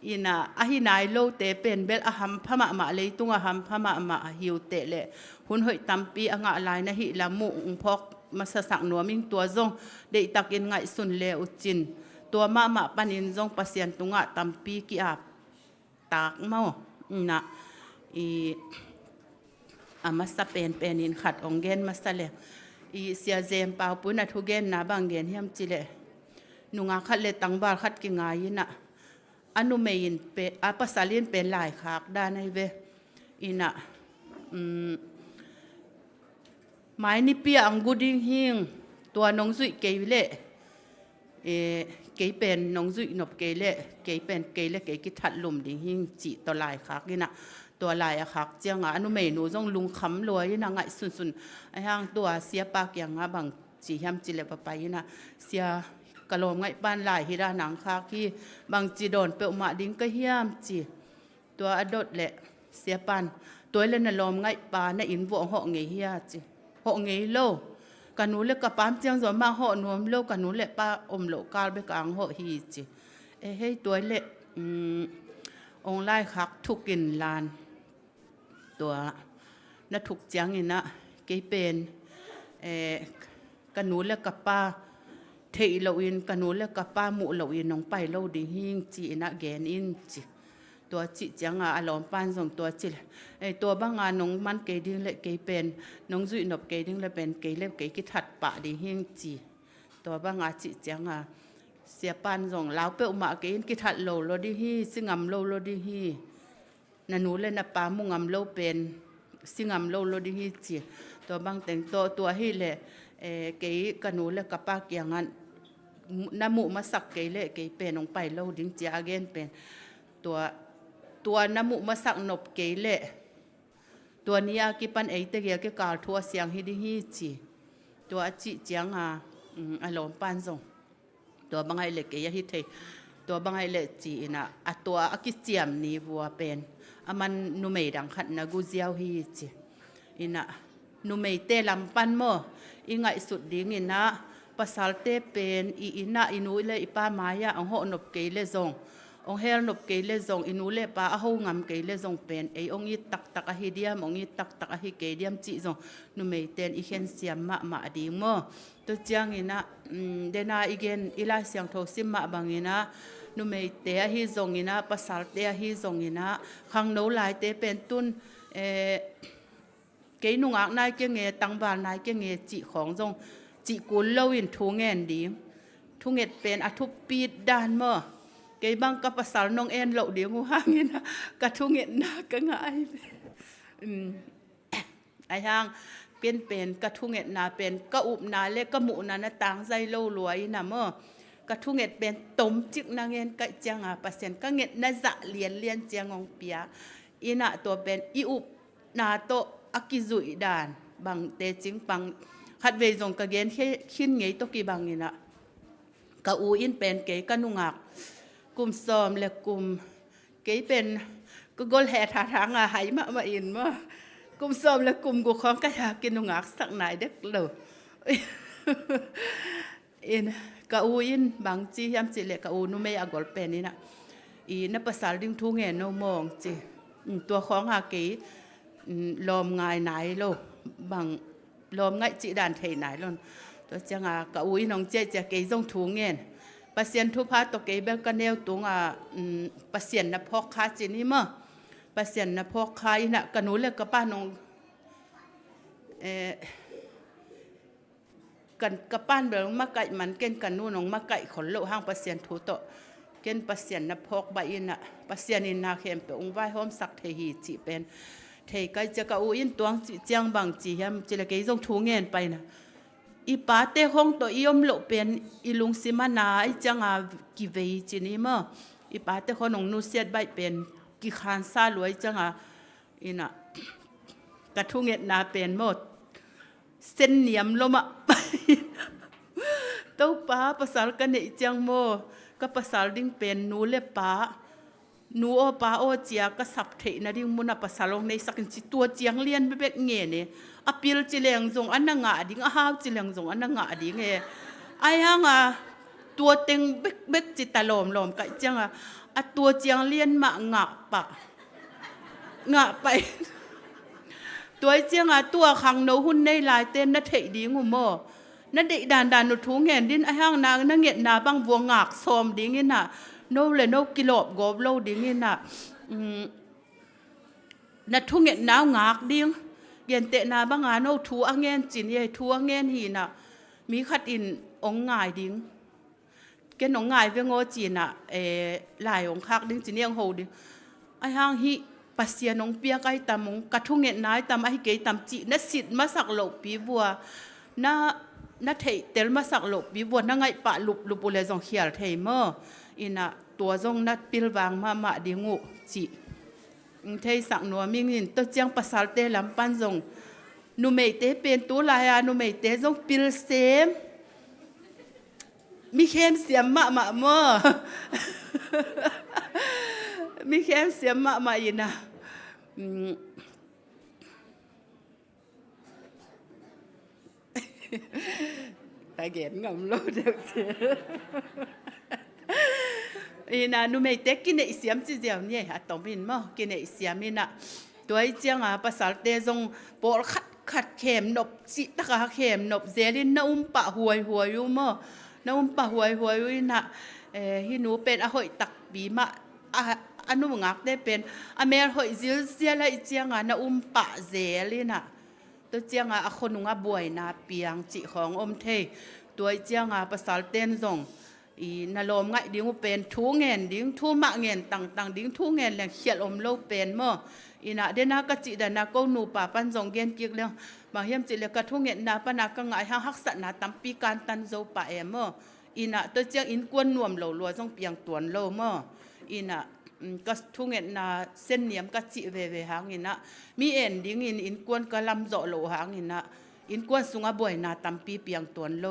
อินะอาหินายโลเตเป็นเบลอาหัมพม่ามาเลยตุงอาหัมพม่ามาหิวเตะเลยหุ่นหอยตัมปีอ่างอะไรนะฮิละมุงพกมาสักหนัวมิงตัวจงเด็กตักอินไงสุนเลอุจินตัวมาปันอินจงปัสยันตุงอ่ะตัมปีกีอาบตากเมานะมาสเป็นอินขัดองเกนมาสเลเสียเจมเปล่าปุ่นทุเกนนาบางเกนเฮียมจิเลนุงอาขัดเลตังบาลขัดกิงายินะอนุเมยินเป็นภาษาเลียนเป็นหลายขากด้านในเวอินะหมายนิเปียอังกุดิงหิงตัวนงสุยเกยเล่เกยเป็นนงสุยนบเกยเล่เกยเป็นเกยเล่เกยกิทัดลุมดิงหิงจิตัวหลายขากยินะตัวลายอะคักเจียงอนุเมนูจงลุงคำรวยนางไงสุนไอ้ห้างตัวเสียปากอย่างบางจีแฮมจิเลปไปนะเสียกะโลมไงบ้านลายฮิราหนังคักที่บางจีโดนเปลมาดิ้งก็เฮียมจีตัวอดดแหละเสียปันตัวเล่นน่ะลมไงปาในอินวงเหาะเงยเฮียจีเหาะเงยโลกันหนูเล็กกับปามเจียงส่วนมากเหาะนวมโลกันหนูเล็กป้าอมโลกาลไปกลางเหาะฮีจีเฮ้ยตัวเล็กองไล่คักทุกกินลานตัวน่าถูกจังนี่นะเกยเป็นกันหนูเล็กกับป้าเทอิโลอินกันหนูเล็กกับป้าหมูโลอินน้องไปโลดิหิงจีนะแกนอินจีตัวจิจังอารมณ์ปานส่งตัวจิตัวบางงานน้องมันเกยดิ้งเล็กเกยเป็นน้องจุยนบเกยดิ้งเล็กเป็นเกยเล็กเกยกิทัดปะดิหิงจีตัวบางงานจิจังเสียปานส่งลาวเปลมาเกยกิทัดโลดิหิซึ่งงำโลดิหินันนูเล่นนับปามุงอำโลเป็นสิงอำโลดิฮิจีตัวบางแต่งตัวให้เละเกยกันนูเล่กับปากอย่างนั้นน้ำมูมาสักเกยเละเกยเป็นลงไปโลดิ้งจีอาเกนเป็นตัวน้ำมูมาสักนบเกยเละตัวนี้อากิปันเตเกียกกาลทัวเสียงฮิดิฮิจีตัวจิเจียงอารมณ์ปันส่งตัวบางไอเละเกยฮิเทตัวบางไอเละจีนะตัวอากิเจียมนี้วัวเป็นมันนุเมดังขัดนะกูเจียวฮีจีอินะนุเมเตลำปันโมอิงไงสุดดิ้งอินะภาษาเตเป็นอินะอินุเลอิป้ามายาองหนบเกยเลซงองเฮลนบเกยเลซงอินุเลป้าเอางำเกยเลซงเป็นองยิตักอะฮิเดียมองยิตักอะฮิเกยเดียมจีซงนุเมเตนอิเคนเสียมมาดิ้งโมตัวเจียงอินะเดนาอีเกนอิลาเสียงโทซิมมาบางอินะนุเมเตะฮิซงอินะภาษาเตะฮิซงอินะขังโนลายเตะเป็นตุนเกยนุงอักนายเกงเงตังบาลนายเกงเงจีของจงจีกุลเลวินทุงเงินดีทุงเงินเป็นอทุปปีดดานเมื่อเกยบังกับภาษาน้องเอ็นเหล่าเดียวงูห่างอินะกระทุงเงินนาก็ง่ายไอ้ห่างเป็นกระทุงเงินนาเป็นกระอุบนาเล็กกระหมูนานะต่างใจโลรวยนะเมื่อกระทุงเงินเป็นต้มจิกนางเงินกะจังเปอร์เซ็นต์ก็เงินน่าจะเลียนเจียงองเปียอีน่ะตัวเป็นอีอุบนาโตอากิจุยดานบางเตจิงปังขัดเวจงกะเกนขึ้นไงตกี่บางนี่นะกะอูอินเป็นเกยกะนุงอักกลุ่มซอมและกลุ่มเกยเป็นก็กลแห่ท่าทางหายมาอินมากลุ่มซอมและกลุ่มกูของกะอยากกินนุงอักสักไหนเด็กเลยอินกะอูอินบางจียามจิเลกะอูนุเมอากอลเป็นนี่นะอีนับภาษาดิ้งทุ่งเงินโนมองจีตัวของหากีลมง่ายไหนโลบางลมง่ายจีด่านเทไหนโลตัวจังกะอูอินองเจจะเกยจงทุ่งเงินภาษาทุพาตกเกยเบลกันแนวตุงภาษานับพอกคาจีนี่มั้งภาษานับพอกคาอินะกันนูเล็กกับป้านองกันกับป้านเบลมาไก่มันเก่นกันนู่นองมาไก่ขนโลห้างเปอร์เซ็นต์ถูโต เกณฑ์ปัสยันนับพกใบอินะปัสยันอินนาเข้มเปองไว้หอมสักเทหีจีเป็นเทก็จะกะอุอินตวงจีเจียงบางจียมจิละเกยจงทูเงินไปนะอีป้าเต้ห้องตัวอียมโลเป็นอีลุงซิมานาไอจังอากิเวจีนี่มั้งอีป้าเต้คนองนูเสียดใบเป็นกิคานซาลวยจังอาอินะกระทุเงินนาเป็นหมดเส้นเหนียมลมอ่ะเต้าป้าภาษากันเนี่ยจังโมก็ภาษาดิ้งเป็นนูเล็บป้านูโอป้าโอเจียก็สับเทนะดิ้งมุนภาษาลงในสักนิดตัวเจียงเลียนไปเบกเงี้ยเนี่ยอพิลจิเลงจงอันนั้นงะดิ้งอ้าวจิเลงจงอันนั้นงะดิ้งเอไอ้ฮังอ่ะตัวเต็งเบกเบกจิตตะลมก็จังอ่ะตัวเจียงเลียนมางะปะงะไปตัวเจียงอ่ะตัวขังโนหุ่นในลายเต้นนั่นเทดิ้งอุโมนั่นเด็กด่านนุทูเงินดินไอ้ห้างนางนั่งเงียนาบังวัวงากซอมดิ้งนี่น่ะโนเลยโนกิโลบกบโลดิ้งนี่น่ะนัดทูเงินนาวงากดิ้งเย็นเตะนาบังงานโนทูอังเงินจินยัยทูอังเงินหีน่ะมีขัดอินองง่ายดิ้งแกนองง่ายเวงโอจีน่ะหลายองคักดิ้งจินยังโหดิ้งไอ้ห้างฮีปัสเซียนองเปียกไอ้ตามองกระทุเงินนายตามไอ้เกยตามจีนัดสิทธิ์มาสักโลปีบัวน่าเทเตลมาสักหลบวิบวนนั่งไงปะลุบบุเลจงเขียลเทมออินะตัวจงนัดปิลวางมาดิงูจีเทสักหนัวมิงินตัวเจียงภาษาเตลำปันจงนูเมเตเป็นตัวลายนูเมเตจงปิลเซมมีเข้มเสียมมามอมีเข้มเสียมมาอินะแต่เกณฑ์งำโลดเด็กเสียอีน่ะนูไม่เด็กกินไอเสียมจีเดียวเนี่ยอะต้องบินมั้งกินไอเสียมนี่น่ะตัวไอเจียงอ่ะภาษาเตจงโปรขัดเข็มนบจิตะกะเข็มนบเจลินนุ่มปะหวยอยู่มั้งนุ่มปะหวยอยู่น่ะฮิหนูเป็นอะหอยตักบีมะอันนู้นงักได้เป็นอเมริกาหอยเสียอะไรเจียงอ่ะนุ่มปะเจลิน่ะตัวเจียงอ่ะคนนุ่งบวยนาเปียงจิของอมเทตัวเจียงอ่ะภาษาเต้นส่งอีนาลมไงดิ้งเป็นทูเงินดิ้งทูมะเงินต่างดิ้งทูเงินแหล่งเขียดอมโลเป็นมั้งอีน่ะเดนากจิดานาก็นูป่าปันส่งเงินกิกเลี้ยงบางเฮียมจิเลกทูเงินนาปนักก็ไงฮักษณะตั้มปีการตันโจป่ามั้งอีน่ะตัวเจียงอินกวนนวมเหล่าลัวส่งเปียงตวนโลมั้งอีน่ะก็ทุเงินนาเส้นเหนียมก็จิเวหางอินะมีเอ็นดิ้งอินกวนก็ลำโจโลหางอินะอินกวนสุงบวยนาตั้มปีเปียงตวนโล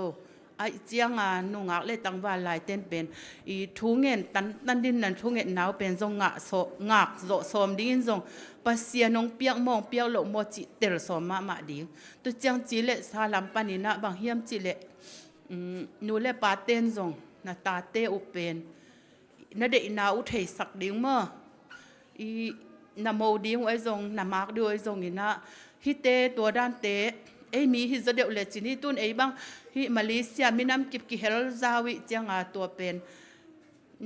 ไอเจียงนุ่งอักเลยตั้งว่าลายเต้นเป็นอีทุเงินตันดินนั่นทุเงินหนาวเป็นทรงงากโจสมดิ้งทรงปัสเซียนงเปียกมองเปียกโลโมจิเตลสมมาดิ้งตัวเจียงจีเลสาลัมปานินะบางเฮียมจีเลนูเลปาเต้นทรงนาตาเตอุเป็นนาเดนาอุทัยสักดิ้งมั้งอีนาโมดิ้งไอ้ทรงนามากด้วยทรงนี่นะฮิเตตัวด้านเตมีฮิจะเดียวเลยจีนี่ตุนบางฮิมาเลเซียมีน้ำกิบกิเฮลซาวิจังตัวเป็น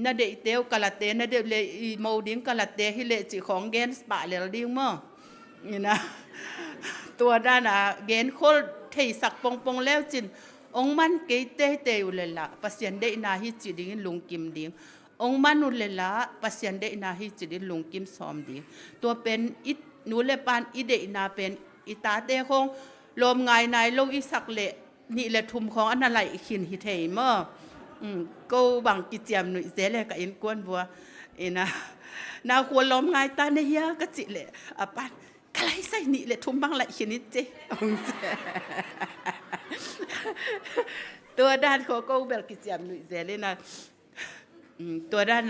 นาเดเตวกาลาเตนาเดเลยโมดิ้งกาลาเตฮิเลจิของเกนสปาเลดิ้งมั้งนี่นะตัวด้านเกนโคลเทสักปงแล้วจินองมันเกยเตอยู่เลยละปัสยันเดนาฮิจิดิ้งลุงกิมดิ้งองมันนุเลละปัสยันเดนาฮิจิดิ้งลุงกิมซอมดิ้งตัวเป็นอินูเลปานอิเดนาเป็นอิตาเตคงลมไงนายลงอีสักเละนี่แหละทุมของอันอะไรขินหิเทมอก็บังกิจยมหนุ่ยเสเลยกับอินกวนบัวนะนาควรลมไงตาเนี่ยก็จิเละปันใครใส่นี่แหละทุมบังไหลขินนิเจตัวด้านของก็แบบกิจยมหนุ่ยเสเลยนะตัวด้าน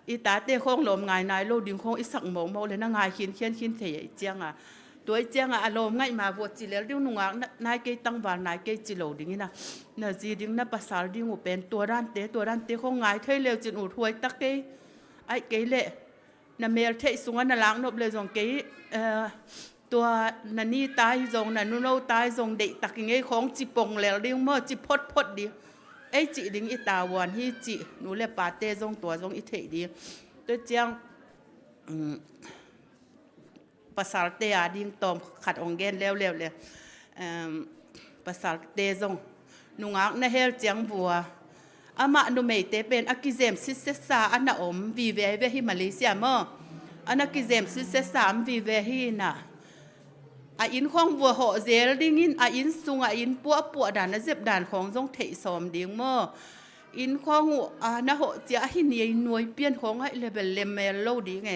อีตาเต้คงลมไงนายโลดิ้งคงอีสักโมเลยนะไงขินเขียนขินเทยเจียงตัวเจียงอารมณ์ง่ายมาบวชจิเลดิ้งนุ่งนายเกยตั้งวานนายเกยจิโลดิ้งนะเนื้อจีดิ้งนับภาษาดิ้งอุเป็นตัวด้านเตะคงง่ายเทยเร็วจินอุถวยตะเกยไอเกยเละนั่นเมลเทยสุงนั่นล้างนบเลยจงเกยตัวนันนี่ตายจงนันนุ่นเอาตายจงเด็กตะกี้ไงของจิปงแล้วดิ้งเมื่อจิพดดีไอจิดิ้งอีตาวันฮีจินูเล่ปาเตจงตัวจงอีเทยดีตัวเจียงภาษาเตะดิ้งตอมขัดองเกนเร็วเลยภาษาเตะจงนุ่งอักในเฮลเจียงบัว อามานุเมเตเป็นอากิเซมซิเซซาอันน่ะอมวีเวเวฮิมาเลเซียมออันอากิเซมซิเซซามวีเวฮิน่ะอาอินของบัวเหาะเซลดิ้งอินอาอินซุงอาอินปัวด่านนะเจ็บด่านของทรงเทสอมดิ้งมออินของอานะเหาะเจ้าหินยัยหน่วยเปลี่ยนของให้เลเวลเลเมลโลดิ้งไง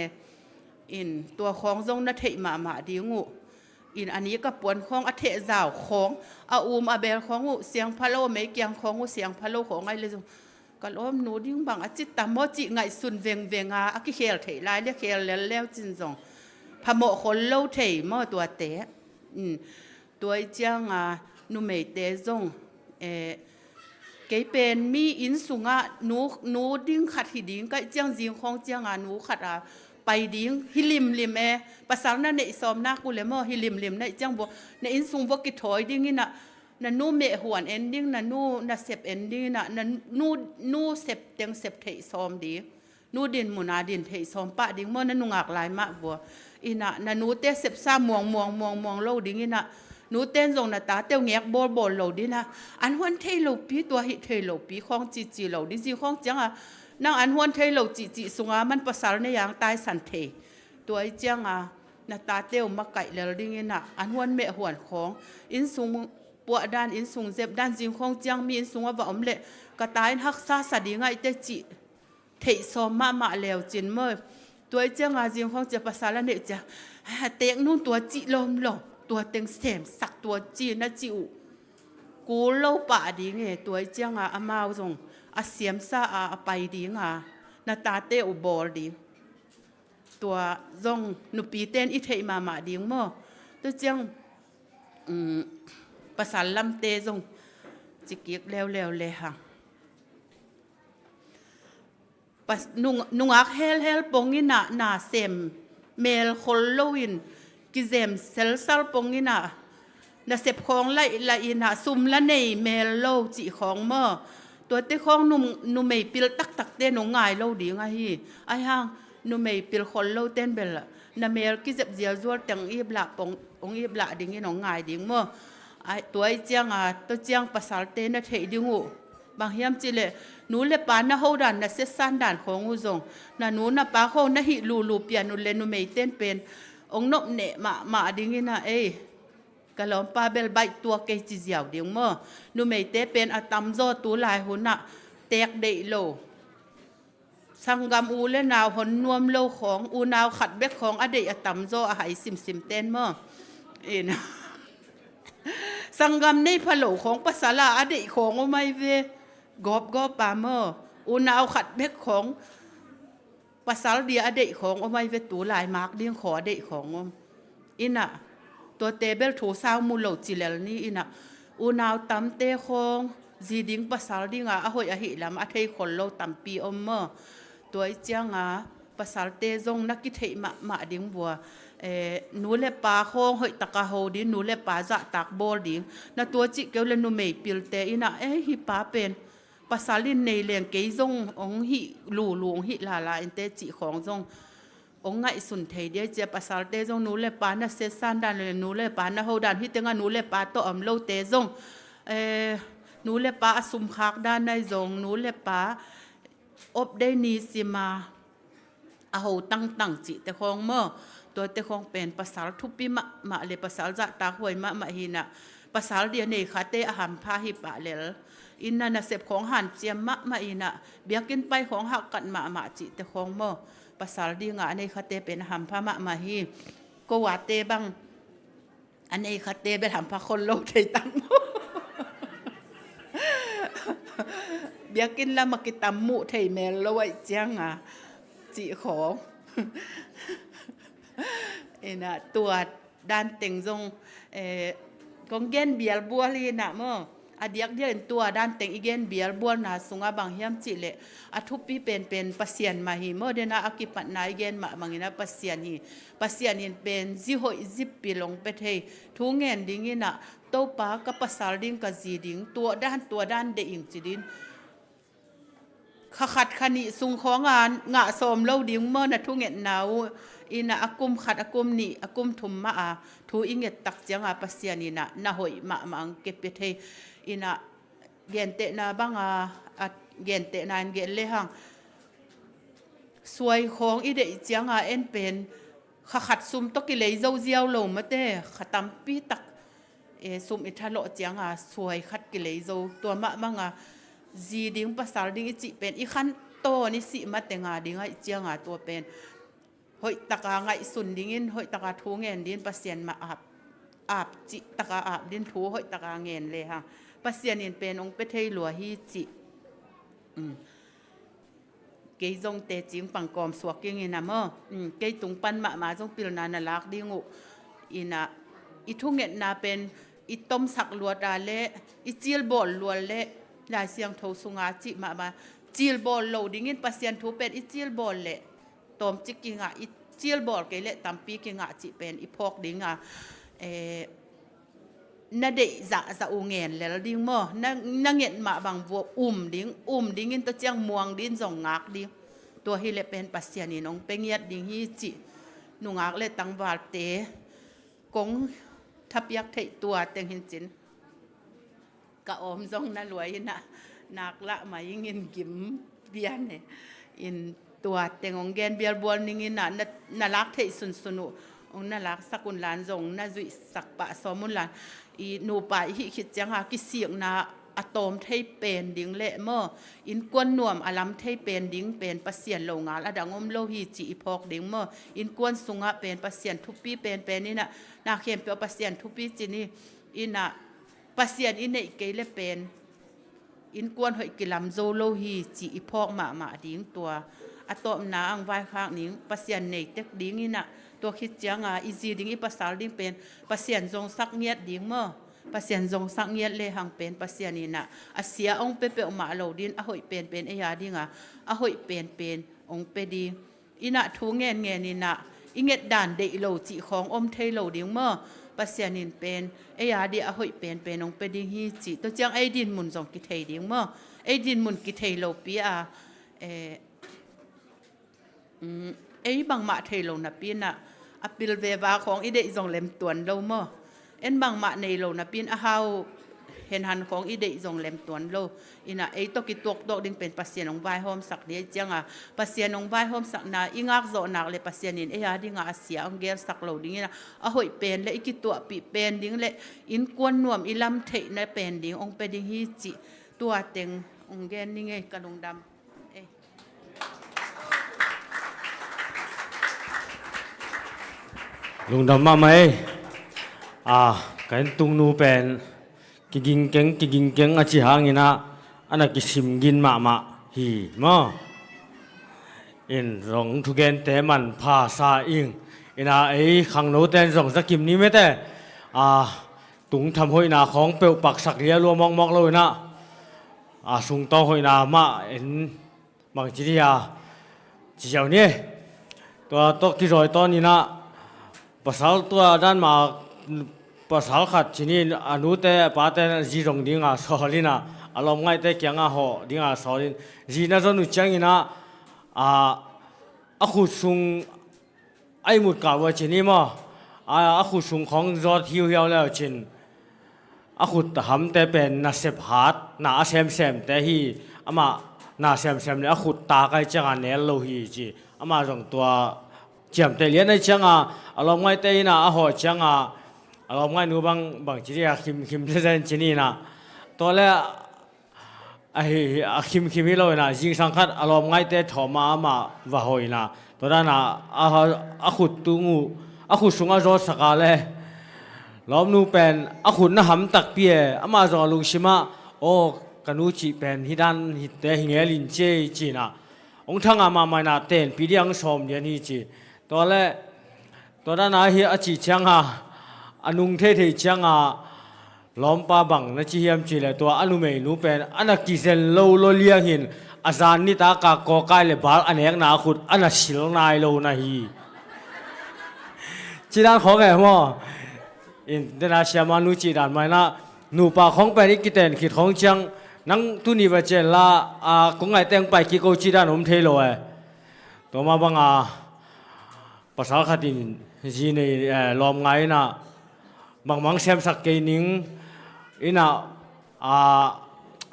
อินตัวของทรงนะเทมาดิ้งอินอันนี้ก็ปวนของอเทจาวของอาอาเบลของเสียงพะโลไม่เกียงของเสียงพะโลของไอ้เลยก็ล้อมหนูดิ้งบางอาจิตตามอจิไงสุนเวงอากิเคลเทลายเรียกเคลแล้วจินจงพะโมคนเล่าเทมอตัวเตะตัวเจ้างนุเมเตจงเกเป็นมีอินสุงหนูดิ้งขัดหิดิ้งก็เจ้างจิงของเจ้างหนูขัดไปดิ้งฮิลิมภาษานั่นในซอมนักกูเลยมั้งฮิลิมในจังบัวในอินซุงบัวกิถอยดิ้งนี่นะนู่เมหวนเอนดิ้งนู่เซปเอนดิ้งนู่เซปเตียงเซปเทซอมดีนู่ดินมุนาดินเทซอมปะดิ้งมั้งนู่งักลายมะบัวอีน่ะนู่เตเซปซ่ามองโลดิ้งนี่นะนู่เต้นทรงน่ะตาเตียวเงียกโบโลดิ้งนะอันวันเทโลปีตัวหิเทโลปีของจีโลดิ้งจีของจังนางอันหวนเทโลจีสุงมันภาษาในอย่างตายสันเทตัวไอ้เจ้างนาตาเตียวมาไก่แล้วดิ้งน่ะอันหวนเมหวนของอินสุงปวดด้านอินสุงเจ็บด้านจิงของเจ้างมีอินสุงว่าอมเละกระตายฮักซาสดีไงเตจิเทซอมมาแล้วจินเมื่อตัวไอ้เจ้างจิงของเจ็บภาษาละเนี่ยจะเตงนู่นตัวจิลมหลตัวเต็งเสมสักตัวจีนะจิวกูเล่าป่าดีไงตัวไอ้เจ้างอามาส่งอาเสียมซาไปดีงานาตาเตอุบอลดีตัวจงนุปีเต้นอิเทมาดีงมั้งตัวเจ้างภาษาลำเตจงจิกเกียกแล้วเลยค่ะนุ่งอักเฮลปงอินาเซมเมลคอลโลวินกิเซมเซลซัลปงอินาเสพของละอินาซุมละในเมลโลจิของเมื่อตัวเตของนุ่มไม่ปิลตักเต้นง่ายเล่าดีไงฮีไอ้ห่างนุ่มไม่ปิลคนเล่าเต้นเบลน่ะเมลกิเจ็บเจียวจวดแต่งอีบละปงองอีบละดิ้งน้องง่ายดิ้งเมื่อไอ้ตัวไอ้เจียงตัวเจียงภาษาเต้นน่ะเทดิ้งหูบางยามจิเลหนูเล็บปานน่ะเฮาดันน่ะเซซันดันของอูจงน่ะหนูน่ะปาเขาน่ะหิลูเปียนุเลนุ่มไม่เต้นเป็นองนบเนะมาดิ้งน่ะกะลอมปาเบลใบตัวเกจิเจียวเดียงมั้งนูไม่เตเป็นอัตมโจตัวลายหุ่นน่ะแตกเดโลสังกำอูเล่นาวหนนวมโลของอูนาวขัดเบกของอดีตอัตมโจอาหายซิมเต้นมั้งนะสังกำในพะโลของภาษาลาอดีตของไม่เวกอบปามั้งอูนาวขัดเบกของภาษาเดียอดีตของไม่เวตัวลายมาร์กเดียงขออดีตของน่ะตัวเตเบลถูสาวมูลจิเลนี่อินะอูนาวตำเตคงจีดิ้งภาษาดิ้งหอยหิลำเทยคนโลตำปีอมเมอตัวเจียงภาษาเตจงนักกิเทมาดิ้งบัวนูเลปาคงหอยตะกะโฮดินูเลปาจะตักบอลดิ้งน่ะตัวจิเกลนูเมย์ปิลเตอินะฮิปาเป็นภาษาลินในเลียงเกยจงองหิลูองหิลาอินเตจิของจงองไงสุนเทเดียเจ็บภาษาเตจงนูเลปานะเซซันดันเลยนูเลปานะโฮดันฮิตงานูเลปาโตอมโลเตจงนูเลปาสุมคักด้านในจงนูเลปาอบได้นีสิมาอาหูตั้งจิแต่ของเมื่อตัวแต่ของเป็นภาษาทุปีมาเลยภาษาจะตาหวยมาหินะภาษาเดียนี่ขาเตอาหารพาหิปะเลลอินนันเสพของหันเจียมมาอินะเบียกินไปของหักกันมาจิแต่ของเมื่อภาษาดีงาในขาเตเป็นหำพระมาฮีก็ว่าเตบังอันนี้ขาเตเป็นหำพระคนโลกไทยตั้งเบียกินแล้วมากิตำมุไทยแมลแล้วไว้เจียงจีของน่ะตัวด้านเต็งจงกองเกนเบียลบัวลีน่ะเมื่ออดีตเดียนตัวด้านเต็งอีเกนเบียลบัวน่ะสุงบางเฮียมจิเลอทุปีเป็นปัสเซียนมาฮีเมื่อเดน่ะอากิปัตนายเกนมาบางนะปัสเซียนเป็นจิโฮจิปปีลงไปเททุงเงินดิ้งน่ะโตปากับภาษาดิ้งกับจีดิ้งตัวด้านเดอิงจีดิ้งขัดขณิสุงของงะสมเล่าดิ้งเมื่อน่ะทุงเงินหนาวอินะอากุมขัดอากุมนี่อากุมทุมมาทูอิงเงตักเจียงปัสเซียนีน่ะน่าหอยมาอังเก็บไปเทอินะเกนเตน่ะบาง เกนเตนานเกนเลยหังสวยของอีเดจียงเอ็นเป็นขัดซุ่มตกิเลยเจ้าเจียวลงมาเต้ขัดตำปีตักซุ่มอิทาโลจียงสวยขัดกิเลยเจ้าตัวมะมังจีดิ้งภาษาดิ้งอีจิเป็นอีขันโตนี่สิมาแต่งดิ้งไอจียงตัวเป็นหอยตะกาไงสุนดิ้งอินหอยตะกาทูเงินดิ้นภาษามาอาบจิตะกาอาบดิ้นทูหอยตะกาเงินเลยฮะภาษานี่เป็นองค์เปเทยหลัวฮีจิเกยจงเตจิงปังกอมสวกยังไงนะมั้งเกยตุงปันมาจงปิลนานาลักดิงูอินะอีทุ่งเงินนาเป็นอีต้มสักลวดาเละอีจีลบอลลวดเละลายเสียงโทสุงาจิมาจีลบอลโลดิ้งินปัสยันทูเป็นอีจีลบอลเละต้มจิกิงะอีจีลบอลเกยเละตัมปีกิงะจิเป็นอีพอกดิ้งนาเดจะอุเงินแล้วดิ้งมั้งนั่งเงินมาบางวัวดิ้งอินตัวเจียงม่วงดิ้งจงงักดิ้งตัวฮิเลเป็นปัสยานีน้องเป็นเงียดดิ้งฮีจินุงักเลยตั้งวาลเตกงทับยักษ์ไทยตัวเต็งหินจินกะอมจงน่ารวยนะนักละมายิงอินกิมเบียนเนี่ยอินตัวเต็งองเกนเบียร์บอลนิ่งอินน่ารักไทยสุนุองน่ารักสักุลลานจงน่าจุยสักปะสมุนลานอีนูปะฮิคิดจังหากิเสียงนาอะตอมไทยเป็นดิ้งเละเมื่ออินกวนนวมอลัมไทยเป็นดิ้งเป็นปัสเซียนโลงาละดังอมโลหิจีพอกดิ้งเมื่ออินกวนสุงะเป็นปัสเซียนทุปีเป็นนี่นะนาเข้มเปียวปัสเซียนทุปีจีนี่อินะปัสเซียนอินเนเกยเลเป็นอินกวนหอยกิลำโซโลหิจีพอกมาดิ้งตัวอะตอมนาอังไว้ข้างนิ้งปัสเซียนเนเต็กดิ้งนี่นะตัวคิดจังอีจีดิ้งอีภาษาดิ้งเป็นปัสเซียนจงสักเงียดดิ้งเมื่อปัสเซียนจงสักเงียดเลยหังเป็นปัสเซียนนี่นะอาเสียองเปเปอมาเหล่าดินหอยเป็นเอียดิ้งหอยเป็นองเปดีอินะทูเงินนี่นะอิเงดด่านเดเหล่าจีของอมเทเหล่าดิ้งเมื่อปัสเซียนนี่เป็นเอียดีหอยเป็นองเปดีฮีจีตัวจังไอดินมุนจงกิเทดิ้งเมื่อไอดินมุนกิเทเหล่าปีไอบางมาเทเหล่านะปีน่ะอปิลเววาของอีเดจงเล็มตวนเราเมื่อบางมาในโลนะปีนอาหาวเห็นหันของอีเดจงเล็มตวนโลอินะไอตกิตกดิ้งเป็นปัสเซียนองไวโฮมสักเดียจังปัสเซียนองไวโฮมสักนาอิงักโซนักเลยปัสเซียนินดิ้งเสียองเกลสักโลดิ้งนะหอยเป็นและอีกิตัวปีเป็นดิ้งและอินกวนนวมอิลำเทในเป็นดิ้งองเป็นดิ้งฮีจิตัวเต็งองเกนนี่ไงกระดงดำลุงดำมาไหมกันตุงนูเป็นกิงเก่งอาชีหางินะอันนั้นกิสิมกินมาฮีมาอินรองทุกเกนเตมันภาษาอิงอินะไอขังโนเตนรองสกิมนี้ไม่แต่ตุงทำหอยนาของเปลวปักสักเลียรัวมองเลยนะสุงต้องหอยนามาเอ็นบางทีนี่จีเจ้านี่ตัวตกที่รอยตอนนี้นะภาษาตัวด้านมาภาษาขัดที่นี่อนุเตปาเตจีรงดิ้งสอลินะอารมณ์ไงเตเกียงหอดิ้งสอลินจีน่าจะนุจังอินะขุดซุงไอหมุดกาวว่าที่นี่มั้งขุดซุงของรถฮิวแล้วจินขุดทำแต่เป็นน่าเสพหัดน่าเซมแต่ฮีมาน่าเซมเนี่ยขุดตาใกล้จังเนลโลฮีจีมาตรงตัวเจียมแต่เลี้ยนในจังอารมณ์ไงเตยนะหอจังอารมณ์ไงนูบางทีเรียกคิมเล่นที่นี่นะตัวแรกคิมฮิโร่นะยิงสังกัดอารมณ์ไงเตะถอมาว่าหอยนะตัวนั้นขุดตุงูขุดสุงรถสักอะไรล้อมนูเป็นขุดน่ะหำตักเปียมาจอลุงชิมะโอ้กันนูจีเป็นฮิดันฮิตเตหิเงลินเจจีนะองค์ทั้งมาไม่น่าเต้นปีเดียงสมเดียนี่จีตัวแรกตัวนั้นเฮียจีจังอนุงเทจังล้อมป้าบังนั่นจีเฮียมจีเลยตัวอนุเมนูเป็นอันนั้นกิเซนโลเลียหินอาจารย์นี่ตากากอกายเลยบาลอันเอกนาขุดอันนั้นสิลนายโลนะฮีจีด้านของแกมั้งอินเดนาเซียมานูจีด้านไม่นะนูป้าของเป็นอีกกิเตนขีดของจังนั่งตุนีว่าเจล่าคงไงแต่งไปกี่กูจีด้านผมเทโลตัวมาบังภาษาขัดินจีในลอมไงนะบางเซมสักเกนิงอินะ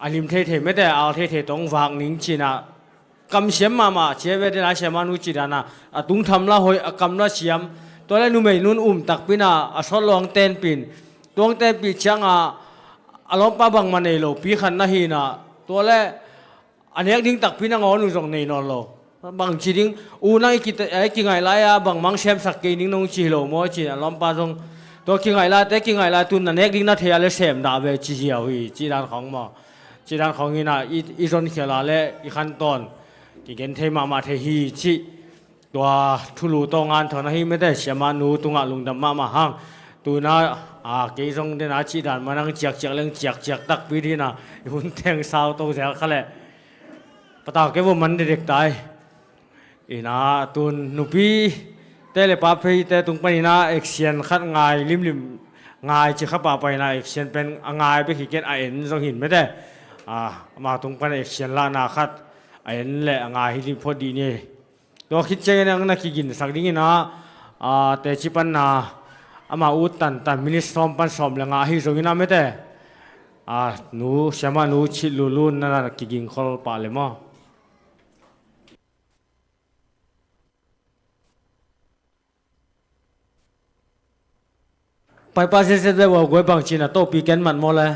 อันนี้เทไม่แต่เอาเทต้องวางนิ่งจีน่ะกำเสียมมาเชื่อเวทนาเสียมานุจิดานะตุงทำละหอยกำละเสียมตัวแรกนุ่มนุ่นตักปินะสอลองเต้นปินดวงเต้นปีช่างอารมณ์ป้าบังมันเอโลปีขันนะฮีนะตัวแรกอันนี้ดิ้งตักปินะงอนุจงในนอนโลบางทีดิ้งนั่งกินไงไล่บางมังเชมสักกินดิ้งนงจีโลมัวจีอารมณ์ป้าจงตัวกินไงไล่แต่กินไงไล่ตุนนั่นเอกดิ้งน่าเทียเลเซมดาเวจีเจียวจีด้านของมอจีด้านของนี่นะอีจนเขียนละเละอีขั้นตอนที่เกินเทมาเทฮีจีตัวทุลุตองานเท่านั้นฮีไม่ได้เสียมานูตุงะลุงดำมาหังตัวน่ะเกยงเดน่าจีด้านมานั่งเจียกเรื่องเจียกตักปีดีนะหุ่นแทงสาวโตเสียเขาแหละปะตาเก็บว่ามันเด็กตายอีน่าตุนนุปีแต่เลยป้าพี่แต่ตุงไปน่าเอ็กเซียนขัดง่ายริมง่ายจะขับป้าไปน่าเอ็กเซียนเป็นง่ายไปขี้เกียจเอ็นทรงหินไม่ได้มาตุงไปเอ็กเซียนละนาขัดเอ็นแหละง่ายที่พอดีนี่ตัวคิดเจนังนักกินสักดิ้งนะแต่ชิปันนามาอุดตันมินิสซอมปันซอมละง่ายที่ตรงนี้นะไม่ได้หนูเชื่อมาหนูชิลุนนั่นนักกินคอลปาเลมอไปป้าเสร็จแล้วว่ากวยบางจีน่ะโตปีกันมันหมดเลย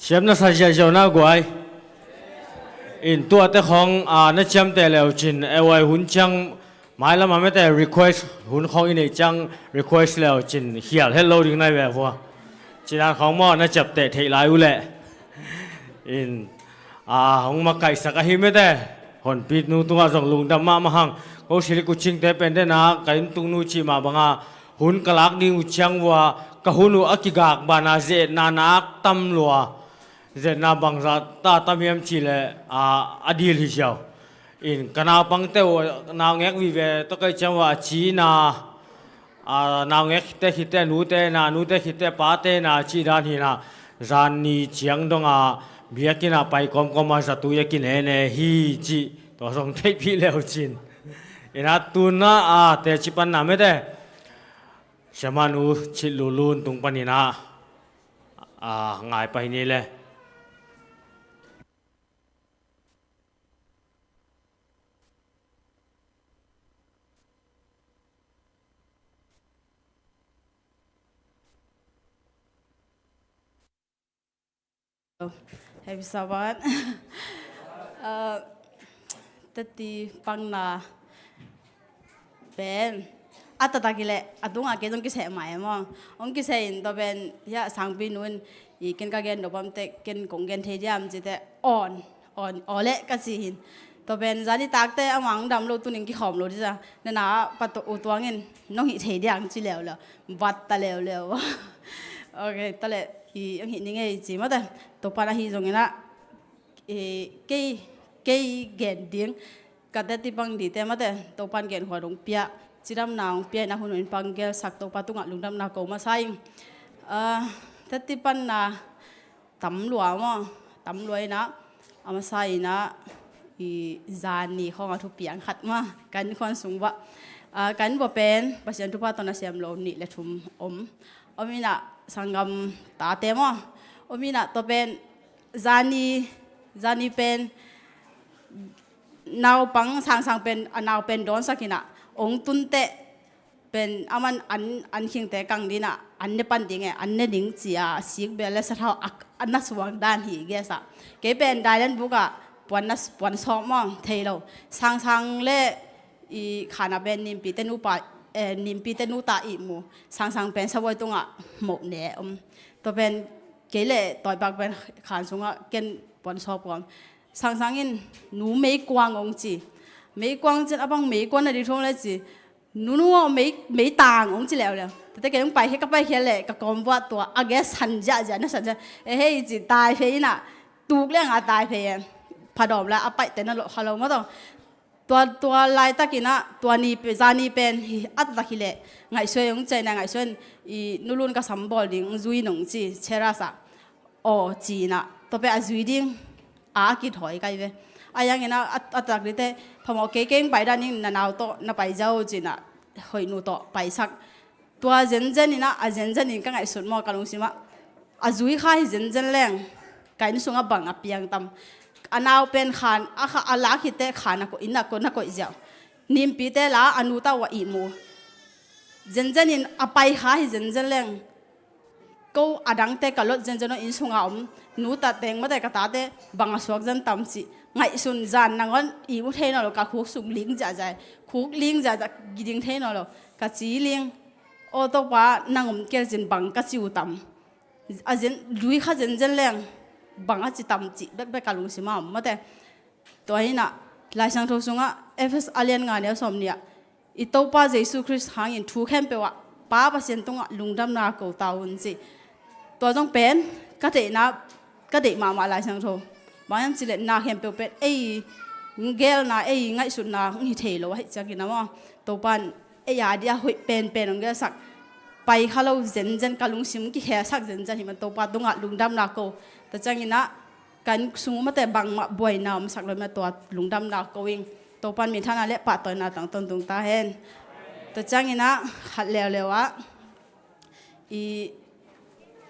เสียมน่าใส่ใจเจ้าหน้ากวยอินตัวแต่ของนักจำแต่แล้วจินไว้หุ่นจังหมายแล้วมันไม่แต่ request หุ่นของอินจัง request แล้วจินเขียน hello ดึงในแบบว่าจินอันของหม้อน่าจับแต่เทลายอุเล่อินของมาไก่สักหิมไม่แต่หอนปีนูตัวส่งลุงดำมาหังเขาสิริกุชิงแต่เป็นได้นะไก่ตุงนูชีมาบังอาหุ่นกลักนิ่งจังว่ากะหุ่นอักิกากบานาเจนานักตำลัวเจนาบังซาตาตามยมชีเลอดีลฮิเจ้าอินกันเอาปังเตวนาวเงกวิเวตก็จังว่าจีนานาวเงกแต่คิดแต่นูแต่นูแต่คิดแต่ป้าแต่นาจีดานหินาจานนี้เชียงดงเบียกินไปกอมมาสัตุยกินเฮเนฮีจีตัวส่งเทพีเลวจินอินาตุน่าแต่ชิปันนาไม่ได้เชมานูชิลูลูนตุงปนินาง่ายไปนี่เลยให้พิสวัสดิ์ตัดที่ปังนาเป็นอัตตากิเลอตุงอาเกจงกิเสหมายมั้งองกิเสอินตัวเป็นยาสังปีนุนอีกินกาเกนดอกบัมเตกินกงเกนเทียมจิตอ่อนเละก็สิหินตัวเป็นจานิตากเตอวังดำโลตุนิงกิหอมโลดิจ้ะนั่นนะปัตตุอุตัวเงินน้องหิเทียมจิแล้วบัดตะแล้วโอเคตะเลอีอังหินี่ไงจีมาแต่ตัวปาราฮีตรงนี้นะเกยเกนดิ้งกัดแต่ที่บังดีแต่มาแต่ตัวปันเกนหัวดงเปียจีดำนางเปียนะหุ่นเป็นปังเกลสักตัวปาตุงะลุงดำนาโกมาใส่แต่ที่ปันนะตำหลวงตำรวยนะเอามาใส่นะอีจานนี่ของทุกเปียงขัดมากันคนสูงวะกันบ่เป็นปัจจัยทุกภาคตอนนั้นเสียมโลนี่และทุ่มอมีนะสังกมตาเต็มอมีนะตัวเป็นจานีเป็นนาวปังสังเป็นนาวเป็นโดนสักนะองตุนเตเป็นอามันอันหิงแต่กังดีนะอันเนปันดิงอันเนดิงจีสิกเบลสะท้าอันนัสวังด้านหีเกษะเกเป็นได้เล่นบุกะปวนซ้อมมองเทโลสังเล่อีขานาเป็นนิมปีเตนูปานิมปีเตนูตาอีมูสังเป็นสวายตรงหมกเนี่ยตัวเป็นเกล่ต่อยปากเป็นขานสูงเกนปวนซ้อมก่อนสังอินหนูไม่กวางองจีไม่กวางจะบังไม่กวางในดิทุ่งเลยจีหนูไม่ต่างองจีแล้วแต่แกต้องไปให้กับไปแค่เลยกับกอมว่าตัวอาเกสันจะนะสันจะเฮ้ยจีตายเพย์น่ะตูกเรื่องตายเพย์พอดอมแล้วเอาไปแต่นั่นเราไม่ต้องตัวลายตะกี้นะตัวนี้เป็นจานีเป็นอัตตะกี้เลยไงช่วยองใจนะไงช่วยอีนู่นก็สัมบอลดิ้งจุยหนุ่งจีเชราสะโอจีนะตัวเป็นจุยดิ้งกิถอยกันไปยังไงนะอัตตะกี้แต่พอมาเก่งไปด้านนี้น่าโตน่าไปเจ้าจีนะหอยนูโตไปสักตัวเจนนี่นะเจนนี่ก็ไงสุดมอกันลงสิมะจุยข้าเจนแรงกันส่งบังเปียงตำอันเอาเป็นขานอาลาคิดแต่ขานนักอินนักอีเจ้านิมปีแต่ละอนุตาวอีมูเจนนินอไปหาเจนแรงก็อดังแต่กลดเจนอินส่งเอานูตัดแตงมาแต่กตาแต่บังสวกเจนตำสิไงสุนจานนังอนอีมุเทนอลกับคุกสุงลิงจ่าใจคุกลิงจ่าจะกิดิงเทนอลกับจีลิงโอตัวป้านางอมเกลเจนบังกับจิวตำอาเจนลุยข้าเจนแรงบังอาจิตำจิแบบการลงสิมาไม่แต่ตัวนี้นะลายสังทศงะเอฟเอสอาเลียนงานเนี่ยสมเนี่ยอีตัวป้าเยซูคริสต์หางอินทุกเข้มเปว่าป้าประเสริฐตรงะลุงดำนาเก่าตาอุ่นสิตัวต้องเป็นก็เด็กนะก็เด็กมาลายสังทบางอย่างสิเลนาเข้มเปเป็นเกลนะง่ายสุดนะนี่เทโลให้จะกินนะว่าตัวปันยาเดียหุยเป็นองเกสักไปข้าเราเจนการลงสิมกี่แค่สักเจนที่มันตัวปันตรงะลุงดำนาเก่าแต่จังงี้นะการสูงมาแต่บางมาบ่อยน้ำสักเลยมาตัวลุงดำนาโกวิงตัวปันมีท่านอะไรปะตัวนาต่างตรงตาเห็นแต่จังงี้นะขัดแล้ววะอี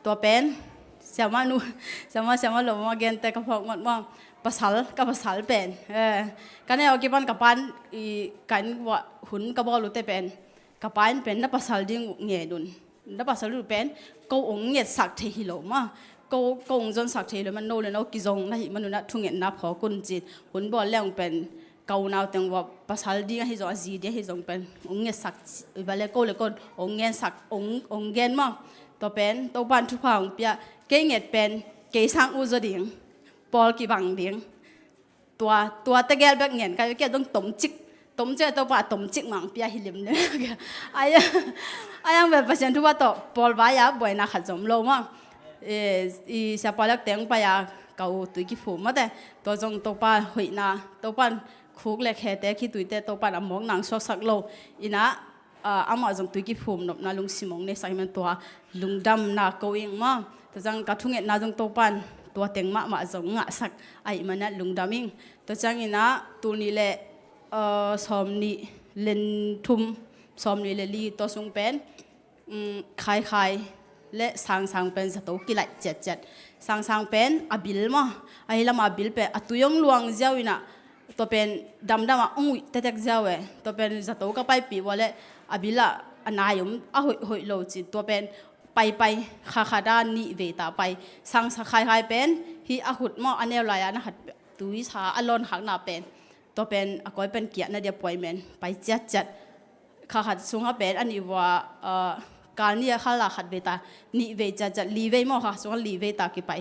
ตัวเป็นเสียมาหลงมาเกนแต่กระเพาะมันว่าภาษากับภาษาเป็นการเนี่ยเอากี่ปันกับปันอีการว่าหุ่นกระบอกรู้แต่เป็นกับปันเป็นนับภาษาดิ้งเงียดุนนับภาษารู้เป็นก็องเงียสักเทหิโลมา กงจนสักเทเลยมันโนเลยเนาะกิจงนะฮิมันนุนะทุ่งเงินนับขอกุนจิตหุ่นบ่เลี้ยงเป็นเกาหนาวแต่ว่าภาษาดีให้จงจีดีให้จงเป็นองเงินสักบาเลโกเลยก่อนองเงินสักองเงินมั้งตัวเป็นตัวบ้านทุกพังเปียเกงเงินเป็นเกสังอุจดิ่งปอลกีบังดิ่งตัวตะแกลแบบเงินกันแกต้องต้มจิกตัวบ้านต้มจิกมังเปียหิลิมเนี่ยไอ้ยังแบบประชันทุกว่าตัวปอลวายาบ่อยนะขัดจมโลมั้งอีเสียปอลเล็กเตียงไปยาเกาตุยกิฟูมาแต่ตัวจงตัวบ้านหอยนาตัวบ้านคุกเล็กแค่แต่ขี้ตุยแต่ตัวบ้านอมองหนังสักโลอีนะอามาจงตุยกิฟูมนบนาลุงสิมงในสายมันตัวลุงดำนาโกอิงมาตัวจังกระทุ่งเงินนาจงตัวบ้านตัวเตียงมาจงงะสักไอ้มันนั่นลุงดำอิงตัวจังอีนะตัวนี้แหละสอมนี่เล่นทุ่มสอมนี่เล่นลีตัวสงเป็นคล้ายและสังเป็นสตูกิไลเจ็ดสังเป็นอบิลมาไอ้ละมาบิลเป็นอตุยงลวงเจ้าวินะตัวเป็นดำมาอุ้ยเตะเจ้าตัวเป็นสตูก็ไปปีว่าและอบิละอันนายมหอยโลจิตัวเป็นไปขาด้านนี้เวตาไปสังคล้ายเป็นฮีอาหุดมาอันเนลายนะหัดตุยชาอลอนหักนาเป็นตัวเป็นก้อยเป็นเกียรตินะเดียปล่อยแมนไปจัดข้าหัดสูงเป็นอันนี้ว่าการนี้ข้าละหัดเวตานี่เวจัดลีเวมั่งค่ะส่วนลีเวตากี่ไป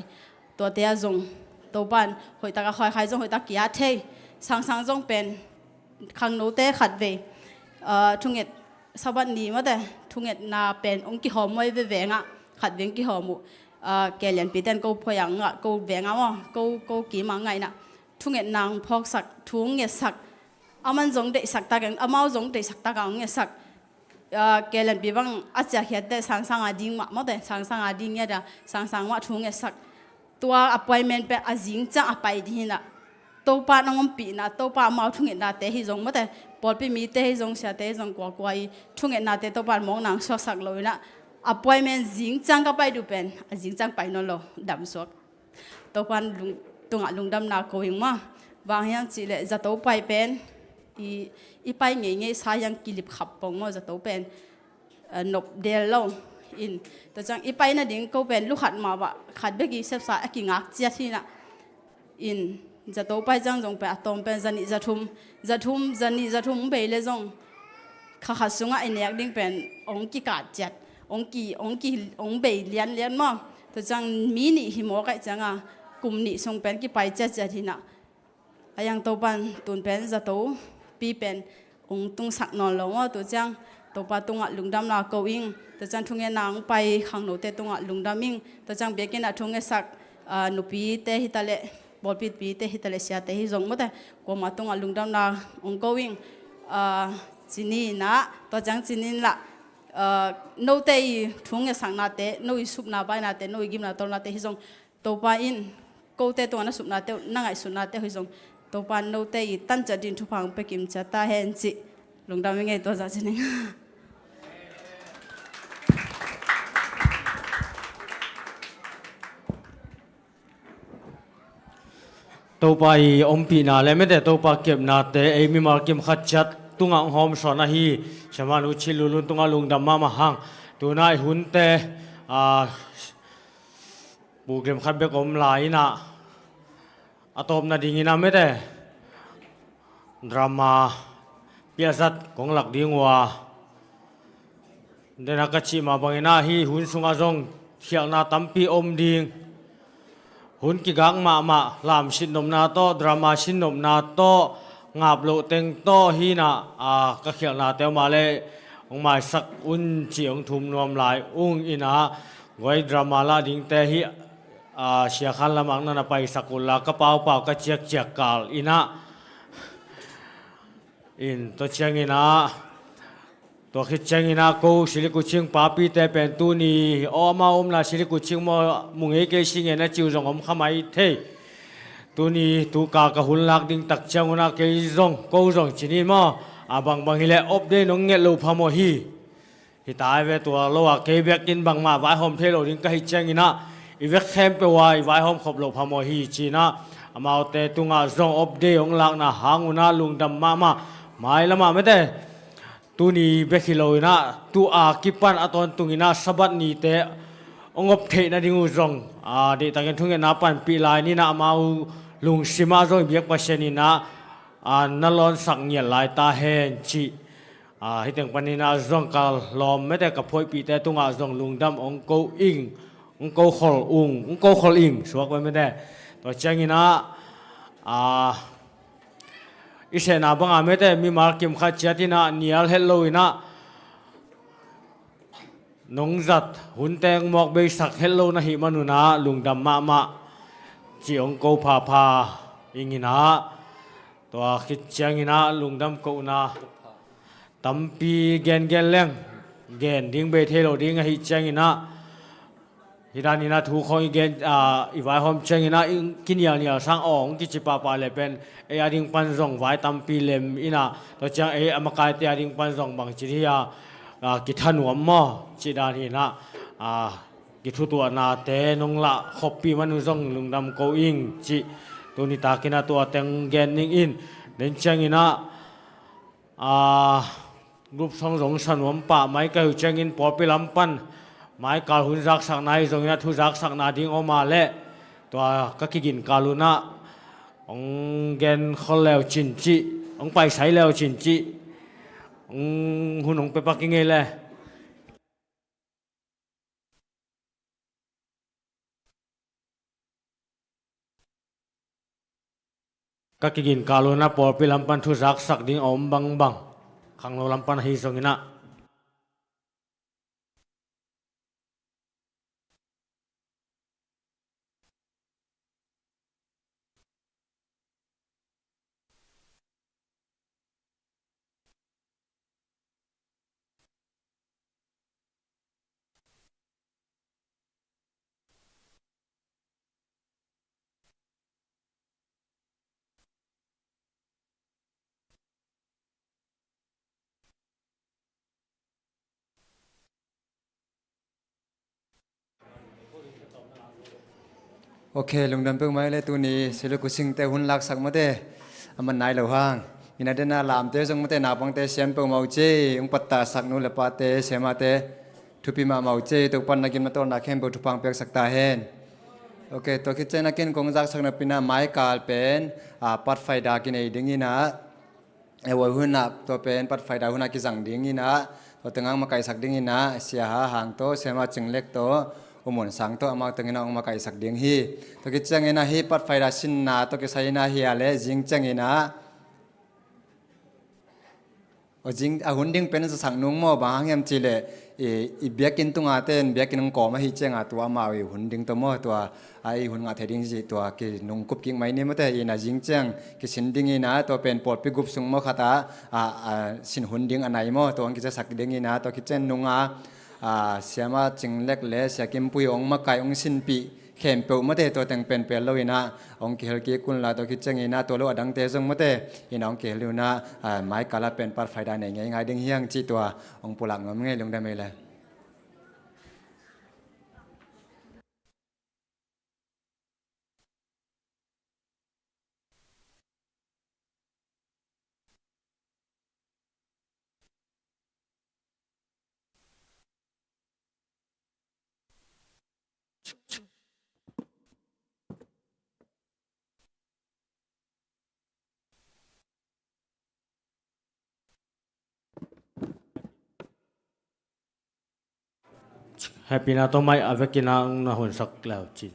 ตัวเดียจงตัวบ้านหอยตาก็คอยจงหอยตากี่อาเทสังจงเป็นขังโนเต้ขัดเวทุ่งเอ็ดสวัสดีมาแต่ทุ่งเอ็ดนาเป็นองค์กิหอมไว้เวงอ่ะขัดเวงกิหอมุแกเรียนปีเต้นกูพยังอ่ะกูเวงอ่ะมั้งกูกี่มังไงน่ะทุ่งเอ็ดนางพอกสักทุ่งเอ็ดสักอามันจงเด็กสักตากันอามาจงเด็กสักตากันเอ็ดสักแกเล่นปีบังอาจจะเห็นแต่สังอาดิ้งมาแต่สังอาดิ้งเนี่ยเด้อสังว่าทุ่งเงี้ยสักตัวอพอยเมนต์เป็นอาจิงจังอไปดีน่ะตัวป้าน้องปีน่ะตัวป้ามาทุ่งเงี้ยน่ะแต่ฮิจงมาแต่ปอลปีมีแต่ฮิจงเสียแต่ฮิจงกว่าทุ่งเงี้ยน่ะแต่ตัวป้ามองนางสักเลยน่ะอพอยเมนต์จิงจังก็ไปดูเป็นอาจิงจังไปนั่นโลดำสวกตัวป้าลุงดำนาโกยิงมาบางอย่างสิเลยจะตัวไปเป็นอีไปเงี้ยสายังกิลิบขับปงว่าจะตัวเป็นนบเดลลงอินแต่จังอีไปน่ะดิ้งก็เป็นลูกขัดมาว่าขัดเบกี้เสพสากิ่งอักเจียที่น่ะอินจะตัวไปจังจงเป็นอะตอมเป็นจะทุ่มไปเลยจงข้าสุงไอเนียดิ้งเป็นองกิกาดเจ็ดองไปเลี้ยนมั่งแต่จังมีนี่หิมะกันจังกลุ่มนี่ทรงเป็นกี่ไปเจ็ดที่น่ะยังตัวปันตุนเป็นจะตัวปีเป็นองตุงสักนอนลงว่าตัวจังตัวปาตุงลุงดำนาโกอิงตัวจังทุ่งเงินนางไปขังโนเตตุงลุงดำอิงตัวจังเบียกินทุ่งเงินสักนุปีเตหิตาเลบอลปีเตหิตาเลเสียเตหิจงมั้งแต่กว่ามาตุงลุงดำนาองโกอิงจีนี่นะตัวจังจีนี่ละโนเตยทุ่งเงินสักนาเตโนยสุบนาไปนาเตโนยกิมนาตอนาเตหิจงตัวปาอินโกเตตัวนั้นสุบนาเตนั่งไอสุนาเตหิจงตัวปานโนเตยตั้งจัดดินทุพังไปกิมจัตตาเฮนจิลุงดำยังไงตัวจัดจิงตัวไปอมปีนาเลยไม่แต่ตัวไปเก็บนาเตไอมีมาเก็บขัดจัดตุงอ่างหอมสอนฮีชมานุชิลุนตุงอ่างลุงดำมาหังตัวนายหุ่นเตบุกเก็บขัดเบกอมลายนะอะตอมนาดิ่งนะไม่แต่ดราม่าเปียสัตของหลักดิ่งว่าเดนักชิมาบังนาฮีหุ่นสุงอาจงเขียงนาตั้มปีอมดิ่งหุ่นกิกังมาลามชินนมนาโตดราม่าชินนมนาโตงับโลเต็งโตฮีนะก็เขียงนาเตวมาเลยองมาสักอุ่นเจียงทุ่มนวมลายอุ้งอินะไว้ดราม่าลาดิ่งแต่ฮีเสียขันละมังนั่นไปสกุลละกระเป๋าก็เจียกกาลอินะอินตัวเชียงอินะตัวคิดเชียงอินะกูสิริกุชิงป้าปีแต่เป็นตัวนี้ออมานาสิริกุชิงมามุงเอเกชิงเงินจิวจงขมายเทตัวนี้ตัวกากหุ่นลักดิ่งตักเชียงนาเกยจงกูจงจีนี่มาบางฮิเลอบเดนงเงลูพามฮีฮิตายเวตัวโลกเกเบกินบางมาไว้หอมเทโลดิ่งก็ฮิเชียงอินะอีเวกแคมเปว่าไว้หอมขบโลพามฮีจีน่ามาเอาแต่ตุงจงอบเดองลักนะหางอุนาลุงดำมาไม่ละมาไม่ได้ตัวนี้เบกิโลนะตัวกิปันอตอนตุงินะสบัดนี้แต่ องบเทนะดิ้งอุจงดิตังกันทุ่งเงินนับปันปีลายนี่นะมาลุงสิมาจงเบียกปัชนีนะนั่นล้อนสักเงียลายตาเฮนจีให้ถึงปันนี้นะจงกาลอมไม่แต่กับพอยปีแต่ตุงจงลุงดำองโกอิงองโกขอลองโกขอลอิงสวกไว้ไม่ได้ตัวเจ้างี้นะอิเสนาบังไม่แต่มีมาร์กิมขัดเจตินะนิยัลเฮลโลอินะนงจัดหุ่นแตงหมอกเบสักเฮลโลนะฮิมานุนะลุงดำมาจีองโกพาอิงินะตัวคิดเจ้างี้นะลุงดำโกนะตัมปีเกนเล่งเกนดิ้งเบเทโลดิ้งฮิเจ้างี้นะฮิดานินะทุกคนเกนอีไว้หอมเจ้างี้นะกินยาเนี่ยสังอองกิจิปาเลยเป็นดิ้งปันส่งไว้ตัมปีเลมอินะตัวเจ้าอามากายดิ้งปันส่งบางจิริยากิทันหัวหม้อจิดานีนะกิทุตัวนาเตนงละขบปีมันอุซงลุงดำโกอิงจิตัวนี้ตากินาตัวเต็งเกนนิงอินเดินเชียงอินะรูปทรงสงสนวมป่าไม้เกลเชียงอินปอปิลำปันไม้กาลหุ่นรักสักนายทรงอินะทุรักสักนาดิ้งออกมาเละตัวก็กินกาลุนะองเกนเขาแล้วจินจิองไปใช้แล้วจินจิหุ่นองไปปักยังไงเลยก็กินกาลุนะปอปิลำปันทุรักสักดิ้งอมบังขังโนลำปันฮิสงินะโอเคลุงดำเพิ่งมาเลยตัวนี้สิลูกกุสิงแต่หุ่นลักสักมาเตมันนายเหล่าห้างอินาเดน่าลามเตจงมาเตนาบังเตเสียนเปิงเมาเจองปัตตาสักนูเลปาเตเสมาเตทุปีมาเมาเจตุปันนักินมาต้นนักเข้มบุตรพังเปียกสักตาเฮนโอเคตัวคิดเจนักกินกงจักสักนับปีน่าไม้กาลเป็นปัดไฟดากินไอดิ้งนะวัยหุ่นนับตัวเป็นปัดไฟดาหุ่นนักกิจังดิ้งนะตัวตึงอังมาไก่สักดิ้งนะเสียหาหางโตเสมาจึงเล็กโตอุโมงสังโตอามาตึงนะองมาไก่สักดิ้งฮีตัวคิดจังนะฮีปัดไฟดาสินนะตัวคิดใส่นะฮีอะไรจิงจังนะจริงหุ่นดิ้งเป็นสังนุ่งมอบางอย่างจีเลยอีเบียกินตุงอาเต้นเบียกินงก่อมาฮิเจงอาตัวมาอีหุ่นดิ้งตัวมอตัวไอหุ่นอาเทดิ้งจีตัวกินุ่งกุบกิ้งไม่เนี่ยมันแต่อีน่าจริงจังกิสินดิ้งอีน่าตัวเป็นปอดปิกุบสุงมอขาตาสินหุ่นดิ้งอันไหนมอตัวกิจะสักดิ้งอีน่าตัวกิเจนนุ่งเสียมาจึงเล็กเละเสียกิมปุยองมาไก่องสินปีเข้มเปิลมาเตตัวแต่งเป็นเปลเลยนะองค์เกลกีกุลลาตัวคิดจังนะตัวโลดังเตจงมาเตอินองเกลิวนะไม้กาลาเป็นปัดไฟได้ไงไงดึงเฮียงจีตัวองค์ปุลังงมไงลงได้ไหมล่ะแฮปปี้นะตัวไม่เอาไว้กินนะหุ่นสักแล้วจี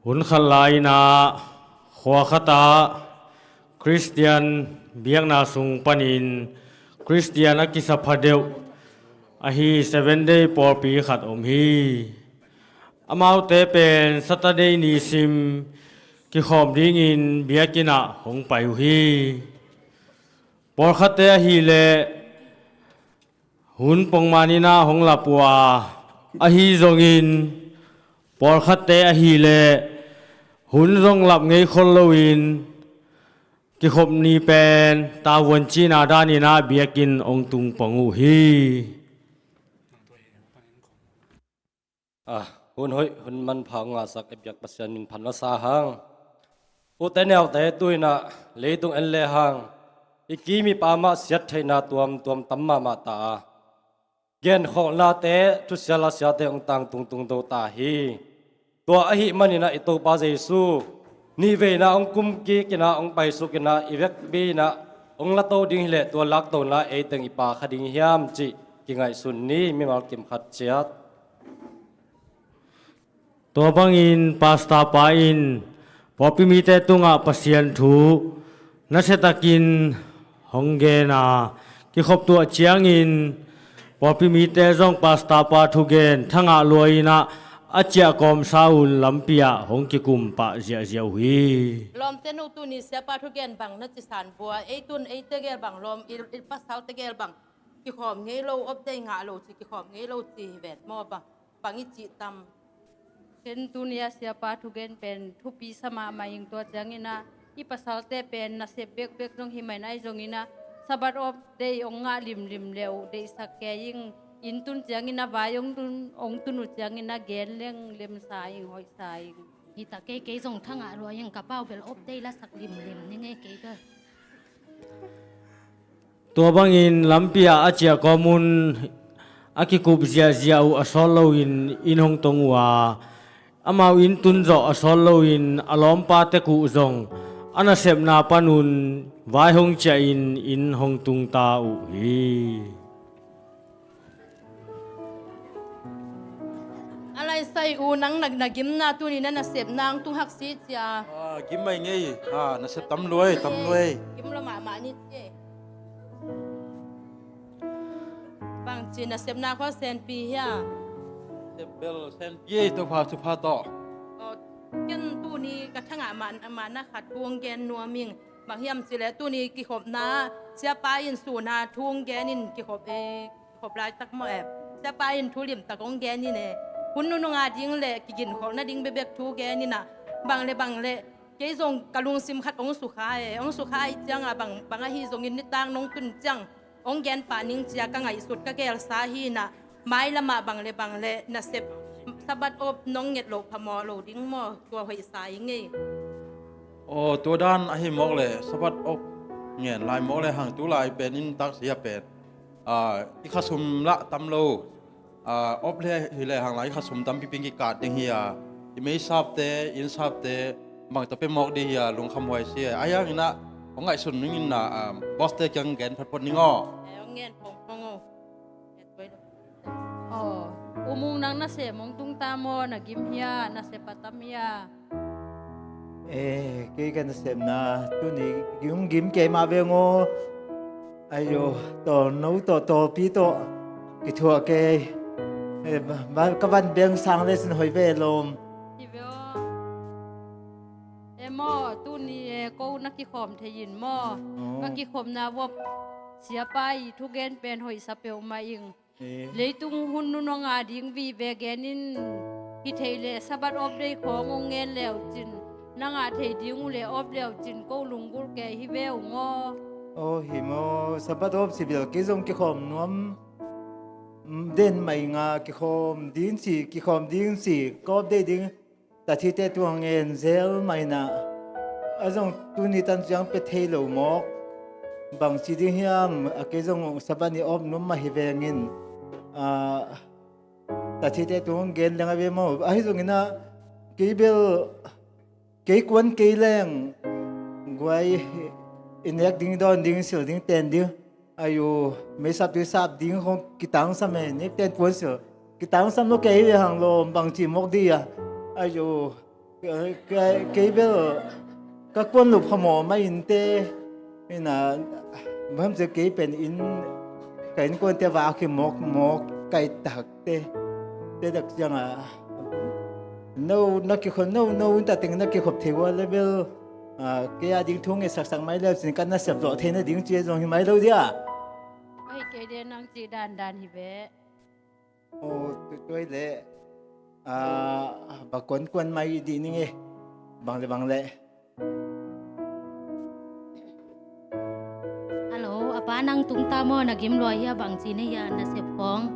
หุนขลายนาขวาขตาคริสเตียนเบียงนาสุงปนินคริสเตียนอกิสพเดวอฮี7 day ปอปีขัดอมฮีอามาวเตเป็นสัตเดย์นิซิมกิขอมดิ้งอินเบียกินะหงไปอุฮีปอขัดเตอฮีเลหุนปงมานินาหงลาปัวอฮีจงอินปอขัดเตอฮีเลหุนจงหลับไงคนลวินกิขบนีเป็นตาวันจีนาดานินาเบียกินองตุงปังอุฮีหุ่นหอยหุ่นมันพังสักเอฟยักปัสยันมินพันวสาหังอุตเนวแต่ตุยนะเลยตุงเอลเลหังอีกีมีปามาเสียดไทยนาตัวมตัมมามาตาเกณฑ์ของนาเตทุเสลาเสียเตองตังตุงโตตาฮีตัวอหิมันนี่นะอิโตปาเจซูนี่เวนะองคุมกีกินะองไปสุกินะอีเวกบีนะองละโตดิ้งเลตัวลักโตนะเอตังอีปาคดิงยามจิกิไงสุนนี้มีมากิมขัดเชียดตัวบังอินปาสตาปาอินพอพิมีแต่ตุงะปัสยันทูนัชตะกินฮงเกนากิขบตัวเชียงอินพอพิมีแต่จงปาสตาปาทุเกนทั้งอาลอยนะอาเจียกอมซาอุลลัมปียหงกิกุมปะเจียเจียหุยลมเตนูตุนิเสียปาทุเกนบังนัจิสานบัวตุนเตเกลบังลมอิปัสสาวเตเกลบังกิขอมเงโลอบได้งาโลจิกิขอมเงโลจีเวดมอบังอิจิตัมเห็นตุนียเสียปาทุเกนเป็นทุปีสมามายิงตัวจังอินะอีปัสสาวเตเป็นนัเสเบกจงหิมัยไนจงอินะสบัดอบได้องงะลิมเลวได้สักแกยิงอินตุนจังอินะวายองตุนุจังอินะเกนเลี้ยงเลี้ยมสายหอยสายฮิตาเกจงทั้งอร่อยยังกระเป๋าเป็นอบได้ละสักลิมนี่ไงเกก็ตัวบังอินลัมปียอาเจียกอมุนอากิกุบเจียเจียอุอสอลโลอินฮงตงวาอามาอินตุนโจอสอลโลอินอลอมปาเตกุจงอันเสพนาปานุนวายฮงเจอินฮงตุงตาอุฮีอะไรใส่อูนังหนักกิมนาตุนี่นั่นเสพนางตุงหักซีจ้ากิมไม่ไงน่ะเสพตำรวยกิมละหมานี่เจบางจีนเสพนาข้อเซนปีเฮียเสพเบลเซนปีตัวพาสุภาต่อกันตู้นี้กระทั่งอานะขัดทวงแกนนัวมิงบางเฮียมสิแลตู้นี้กิขบนาเสียปาอินสู่นาทวงแกนินกิขบขบลายตักมาแอบเสียปาอินทุลิมตะกงแกนี่เน่คุณนุ่งอาดิ้งเละกินของนาดิ้งเบบทูแกนี่นะบางเละเกยจงกะลุงซิมขัดองสุขายจังบางฮีจงอินนิตังนงตุนจังองแกนป่านิงเจียกังไงสุดกะเกลสาฮีนะไม้ละมาบางเละนะเสพสบัดอบน้องเงียดโลพมอโลดิ้งมอตัวหอยสายไงโอ้ตัวด้านอหิมอกเลยสบัดอบเงียดลายมอกเลยห่างตัวลายเป็นอินตักเสียเป็ดอีข้าสุมละตำโลอบเลยหิเลยห่างหลายข้าสุมตำปิปิงกิกาดเฮียอีไม่ทราบเตอินทราบเตบางตัวเป็นมอกดีเฮียลงคำไว้เสียอายังนะของไอ้ส่วนนึงนะบอสเตจังแกนพัดพดนิงอ้อเงียดผมงงอุโมงค์นางนาเสมงตุงตามอนะกิมเฮียนาเสปัตตามยาเกี่ยกันเสมนะตุนี่ยุ่งกิมเกมาเวงออายุต่อนู้ต่อปีต่อกิทัวเกบ้านกับบ้านเบียงสังเลสนหอยเวลมที่เวมอตุนี่กูนักกิขอมเทยินมอนักกิขอมนาวบเสียไปทุกเกนเป็นหอยสับเปลมาอิงเลยตุงหุ่นนุ่งอาดิ้งวีเวแกนินฮิเทเลสบัดอบได้ของงเงินแล้วจินนางอาเทดิ้งเลอบแล้วจินกูลุงกูแกฮิเวลงอโอ้หิมอสบัดอบสิเบลกิจงกิขอมนวมเด่นไม่งากิขอมดิ้งสีก็ได้ดิ้งแต่ที่เตตัวเงินเซลไม่นะอาจงตุนิตันจังเป็ดเทลมอกบางสิ่งที่ยามกิจงสบัดนี้อบนุ่มมาฮิเวงินแต่ที่แต่ตัวเงินยังไงมั่งไอ้ตรงนี้นะกี่เบลกี่ควนกี่แรงกวยอินเอกดิ้งดอนดิ้งสิลดิ้งเต็นดิ้งอายุไม่ทราบด้วยทราบดิ้งของกิตังสมัยนี้เต็นควนสิลกิตังสมัยนู้นกี่เรื่องลมบางทีมกดีอายุ cái bây các quân lục hầm mỏ mấy in tê nên là bấm giờ cái bên in cái quân tê vào khi mọc cái đặc tê đặc chẳng à nâu nó kiaคนnâu ta tiếng nó kia khop thiếu là bây cái tiếng thung cái sắc máy lâu xin cái nó sập rõ thế nó tiếng chia rồi máy lâu đi à ôi cái đèn năng chỉ đàn hi bé ô tôi lệ bà quân máy đi nghe bằng lệ Hello, apa nang tung tamo na game loy ya bang chine ya na sep kong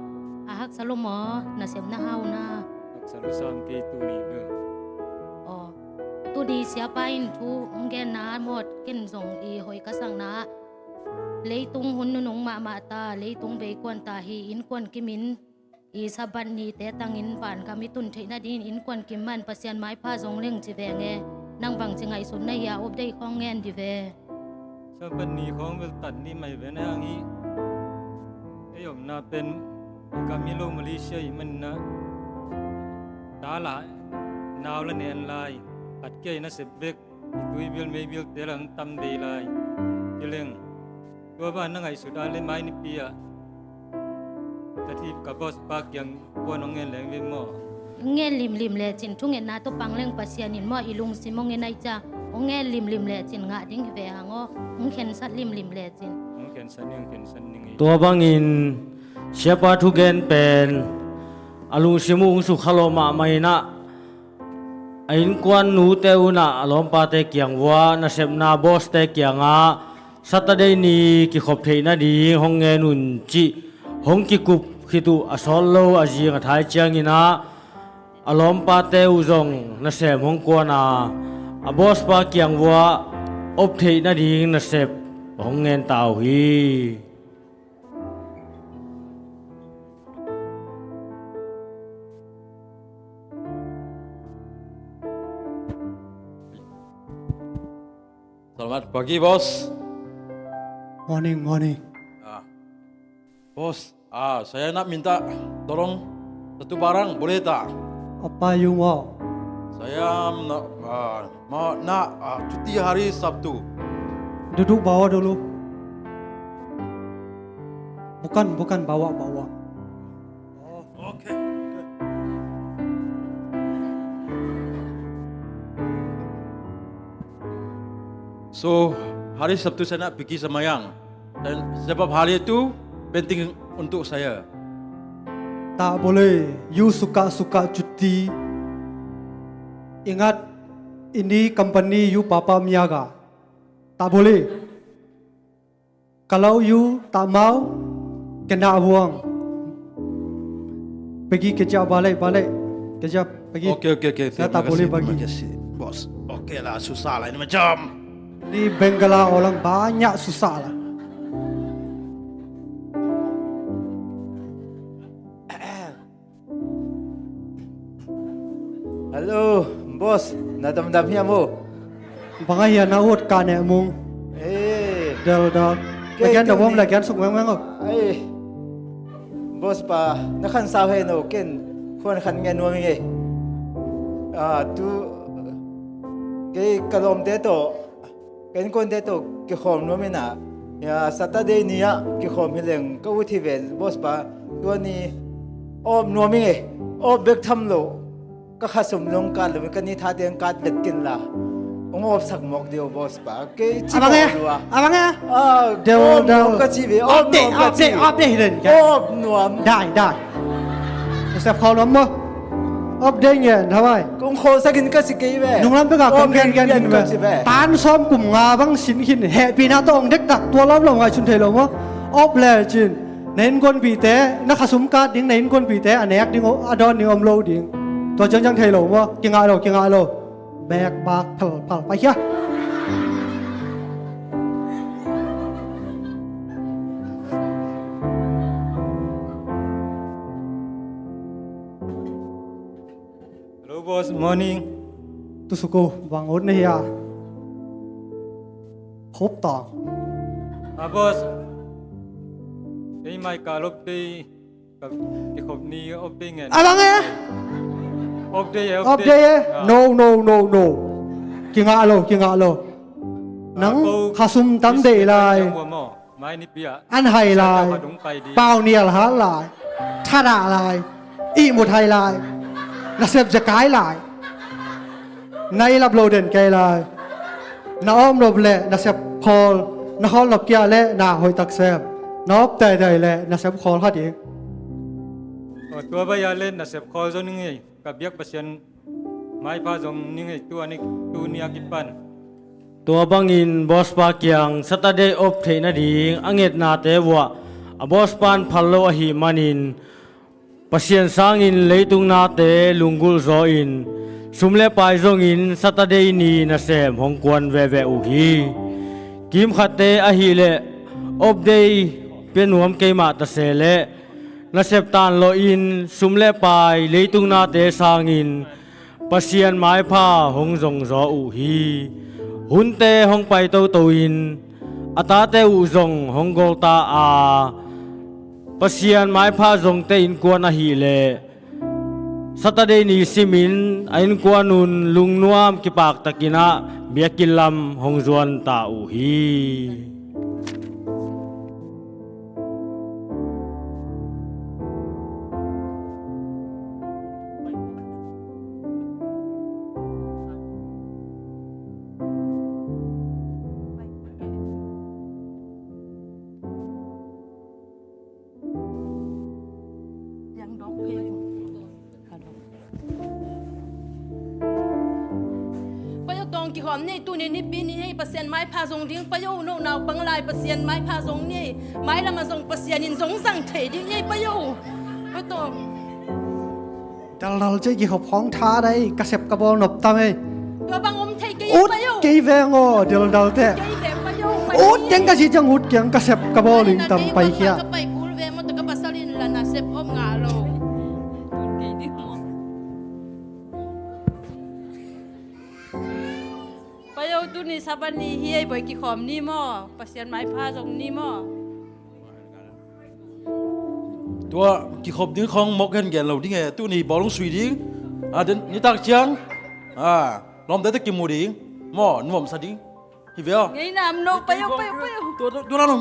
ahak salomo na sep na hau na Salusan ke tu ni be. oh tu di siapa in tu ngen na mot ken zong i hoi ka sang na leitung hun nung ma ta leitung be kwan ta hi in kwan kimin i saban ni te tangin van kami tun theina din in kwan kimman pasian mai pha zong leng chi ve nge nang bang chingai sun na ya op dei khong ngen di ve Saban ni khong vel tan ni mai ve na angi. Ayom na pen Camilo Malaysia i man na. Ta la naw la nen lai. At kay na sebek itui bil may bil telang tam de lai. Kileng. Tua ba na ngai sudan le mai ni pia. Tati ka boss pak yang kuan ngen leng ve mo. nge lim le chin thung en na to pangleng pasian in mo ilung simong en ai cha nge lim le chin nga ding ve hango ng khen sat lim le chin Ken san ning. ตัวบางอินเชียปาทุเกนเป็นอลุงชิมุงสุขลมาไม่นะอินกวนนูเตอุนะอลอมปาเตเกียงวัวนะเซมนาบอสเตเกียงอาสัตเดนีกิขบเทนะดีฮงเงนุนจิฮงกิกุบคิตุอสอลโลอาจีงทายเจียงอินะอลอมปาเตอุจงนะเซมฮงกวนาอบอสปาเกียงวัวอบเทนะดีนะเซบฮงเงินตาวฮี Selamat pagi bos. Morning. Bos, saya nak minta tolong satu barang, boleh tak? Apa you mau? Saya nak cuti hari Sabtu. Duduk bawah dulu. Bukan bawa. Oh, okay. So, hari Sabtu saya nak pergi semayang. Dan sebab hari itu penting untuk saya. Tak boleh. You suka-suka cuti. Ingat, ini company you papa miaga. Tak boleh. Kalau you tak mau, kena buang. Pergi kerja balik. Kerja pergi. Okey. Saya tak boleh bagi. Terima kasih, bos. Okeylah, susah lah ini macam. Di Bengala orang banyak susah lah. Halo, bos, nadam-damnya mo. Bangaya naut kane mung. Dal. Lagian dah bom lagian suk meng oh. Bos pa, nakan sahe no ken kon kan ngen no nge. Tu ke kalom de to. Ken kon de to ke khom no mena. Ya Saturday niya ke khom hileng ka uthi vel bos pa. Tu ni om no mi nge. Om bek tham lo. Ka khasum long ka lo kan ni tha deng ka bet kin la. Ông sạc mọc điều boss ba cái chi abang ya điều cái chi về update lên nuam đại sẽ khó lắm mà update nghe thà vậy cũng khó sao cái gì cái về nung lắm tất cả công gen về tán xóm cùng ngà băng xin hin happy na tông đếch đặc tua lắm lòng ngài chun thề lòng á up lệ chin nên con bị té nó khá súng cát tiếng nên con bị té anh em tiếng adon tiếng lâu tiếng tua chẳng thề lòng á kinh ngại loแบกบากผลไปเชีย Hello boss, morning. Tu suku bangun nih ya. Hop tang. Boss. Ini mai kalop di ke khop ni opting en. Abang ya. of day no kinga lo nang khasum tam de lai an hai lai pao nial ha lai thara lai i một hai lai na sep jakai lai nay lap lo den kai lai na om rob le na sep khol na khol lop kia le na hoi tak sep nop tai tai le na sep khol ha di ตัวใบยาเล่นนะเสพคอจนนี่ไงกับยักษ์เปอร์เซ็นต์ไม้พาจงนี่ไงตัวนี้ตัวนี้กิปัน ตัวบังอินบอสปาเกียงสตาเดย์ออฟเทนาดีอังเกตนาเตวะบอสปานพัลโลอหิมันินปัสยันสังอินเลตุงนาเตลุงกุลโซอินสุมเลปายจงอินสตาเดย์นีนาเซมฮงกวนเวเวอุฮีกิมขัดเตอหิเลออฟเดย์เป็นหัวมเกมาตเซเลนาเซปตานโลอินสุมเลปายเลตุงนาเตสังอินปัสยันไม้ผ้าฮงจงโซอุฮีหุนเตฮงไปโตโตอินอาตาเตอุจงฮงโกตาอาปัสยันไม้ผ้าจงเตอินกวนอหิเลสตาเดนีซิมินอินกวนุนลุงนวมกิปากตะกินะเบียกิลัมฮงจวนตาอุฮีกี่หอมนี่ตู้นี้ปีนี้ให้เปอร์เซ็นต์ไม้พาส่งดิ้งประโยชน์โน่นาวบังลายเปอร์เซ็นต์ไม้พาส่งนี่ไม้ละมาส่งเปอร์เซ็นต์นินส่งสั่งเทดิ้งให้ประโยชน์ไม่ต้องดัลเจกี่หอบของท้าได้กระเสบกระบอกหนบตามเองตัวบางอมเทกี่ประโยชน์กี่แวงเดี๋ยวดัลเตอุดยังกระชิจังอุดยังกระเสบกระบอกลิงตามไปเขียไปกูเวมันตะกับภาษาลินละนะเสพอมงาโลประโยชน์ตัวนี้สับนี้เฮียบ่อยกี่ขอมนี่มั่วเปอร์เซ็นต์ไม้พาส่งนี่มั่วตัวกี่ขบดิ้งของมกกันแกนเราดิ้งไงตัวนี้บอลลงสวีดิ้งเดินนี่ตักเชียงลมได้ตะกิมูดิ้งหม้อนุ่มสะดิ้งฮิเวลไงน้ำนกไปโยตัวนั้นลง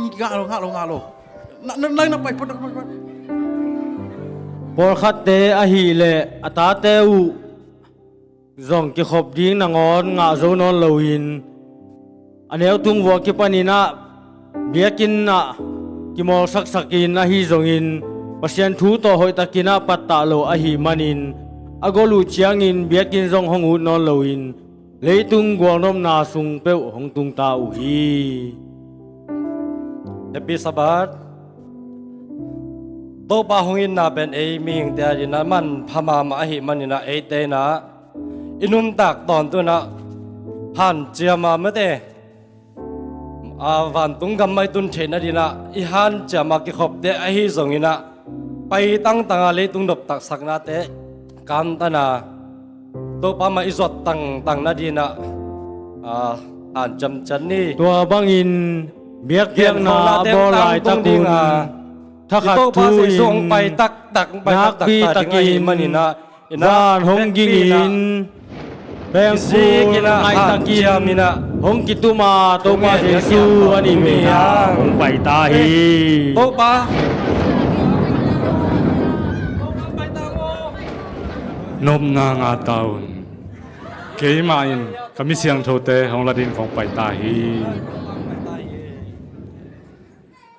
งาลงนั่งไปพอดบอลคัดเตอหิเลอาตาเตอุจงกิขบดิ้งนางอนงาโซนอนลวินอันเดียวตุงวัวกิปานินะเบียกินนะกิมอลสักกินนะฮิจงอินปัสยันทูโตหอยตะกินะปัตตาโลอหิมันินอากอลูเชียงอินเบียกินจงหงอุนอนลวินเลยตุงกวางนมนาสุงเปวหงตุงตาอุฮีเดบิสบัดโตปาหงอินนาเป็นเอมิงเดียรินามันพมามาหิมันินะเอเตนะอินุมตักตอนตัวนะหันเจียมาเมื่อเตวันตุงกำไม่ตุนเชนดีนะอีหันเจียมากิขบเตอหิจงอินะไปตั้งตังอะไรตุงดบตักสักนาเตกันตนาโตปามาอิจดตังนาดีนะอ่านจำจันนี่ตัวบังอินเบียกเกียงนาบอลายตะกุนถ้าขัดทุยส่งไปตักไปนักปีตะกินมันนี่นะด้านหงกินแบงซีกินไอตะกินมินะหงกิตุมาโตมาเจสูอันนี้เมียหงไปตาฮีโตปาน มนางอาตาอุนเกยมาอินคำมิเสียงโทเตของลาดินของไปตาฮี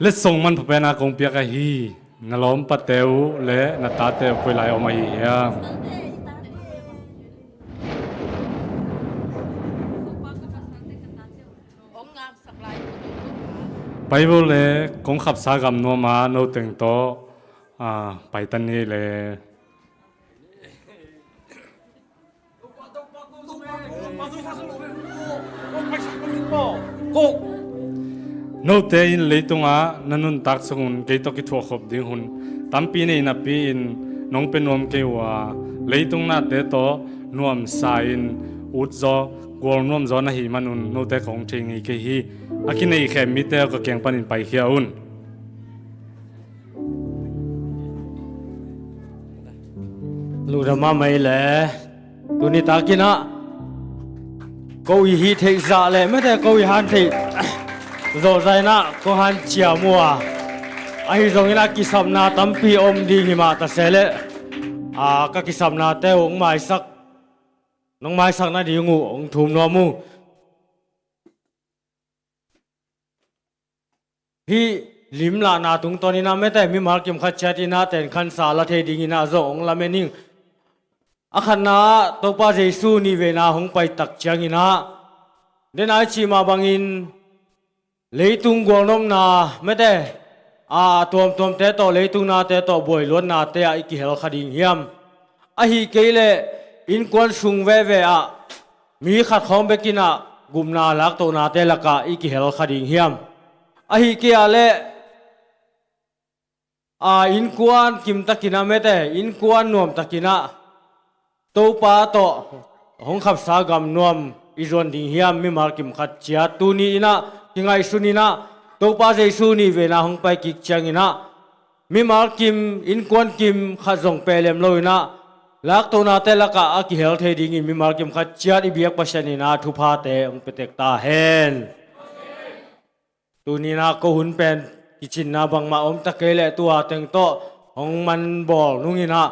เล็ดส่งมันเป็นอากงเปียกฮีนล้อมปะเตวและนาตาเตวไปไหลออกมาอีกไปบุเลกงขับสากรรมนัวมาโนตึงโตไปตันนี้เลยโนเตอินเลยตรงนั้นนุนตักสกุลเกยตกิทัวขบดิ้งหุ่นตั้มปีนี้นับปีอินน้องเป็นนวมเกยวเลยตรงนั้นเตโตนวมสายอินอุดจอกวลนวมจอนะฮิมันนุนโนเตของเชิงอีเกฮีอากินในแคมมิเตอก็เกียงปันินไปเขียอุน ลูดมาไม่แลตัวนี้ตากินะกูฮีเทซาเลยไม่ได้กูฮันเทโจใจนะกูฮันเจียมัวไอ้ตรงนี้นะกิสัมนาตั้มปีอมดีหิมาตาเสเลก็กิสัมนาเต้องไม้สักน้องไม้สักน่าดีงูองทุ่มนัวมูพี่ลิมลานาตุงตอนนี้นะไม่ได้มีมาร์กิมขัดเจตินาแต่ขันสาละเทดิงินาโจองละเมนิงอาขันนาตัวป้าเจสูนี่เวนาหงไปตักเจียงินาเดนไอชีมาบังอินเลยตุงกวงนมนาไม่ได้ตัวเตะต่อเลยตุงนาเตะต่อบวยล้วนนาเตะอีกเฮลคดิงเฮียมฮีเกเลอินกวนสุงเวมีขัดของเบกินากุมนาลักตัวนาเตะละกะอีกเฮลคดิงเฮียมฮีเกอเลอินกวนกิมตะกินาไม่ได้อินกวนนวมตะกินาตัวป้าต่อหงขับสากำนวมอีจวนดิ่งเฮียมมีมาร์กิมขัดเจียตูนี้นะที่ไงสุนีนะตัวป้าเจสุนีเวนาหงไปกิกเจียงนะมีมาร์กิมอินกวนกิมขัดส่งเปลมลอยนะลักตัวนาเตลักอากิเฮลเทดิ่งมีมาร์กิมขัดเจียอีเบียกปัชนีนะทุพาเตองเปเตกตาเฮนตัวนี้นะก็หุ่นเป็นกิจินนาบังมาตะเกเลตัวเต็งโตหงมันบอกนุ่งนะ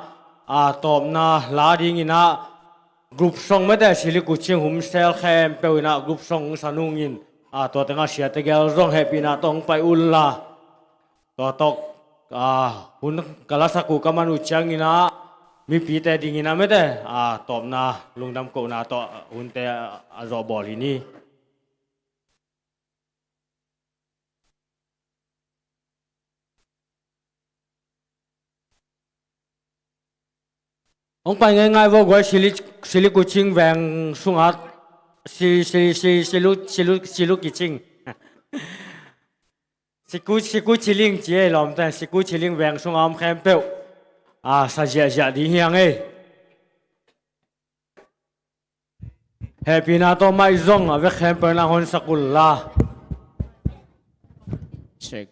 ตอบนาลาดิงินะกรุ๊ปส่งไม่ได้สิลิกุชิงหุ่มเซลแคมเปวินะกรุ๊ปส่งสนุงินตัวตั้งอาเซียตะเกลส่งเฮปีนะต้องไปอุลลาตัวตกหุ่นกาลสักุกามันอุจังงินะมีปีแต่ดิงินะไม่ได้ตอบนาลุงดำโกนาตัวหุ่นแต่จอบอลินีองไปง่ายๆว่าก็สิลิกุชิงแหวงสุงัดสิลุกิชิงสิกุชิลิงเจี๋ยลอมแต่สิกุชิลิงแหวงสุงอมแคมเปลสะเจียดีเฮียงเฮปีนาโตไม่ซงเวกแคมเปลนาฮอนสกุลลาเช็ค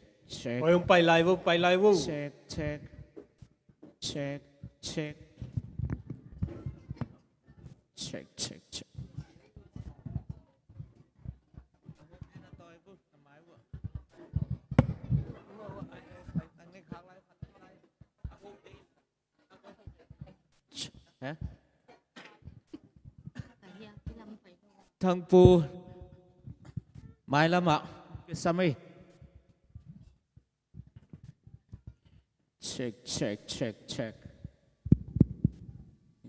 โอ้ยไปไลฟ์เช็คทั้งปูไม้ละหมักสามีเช็ค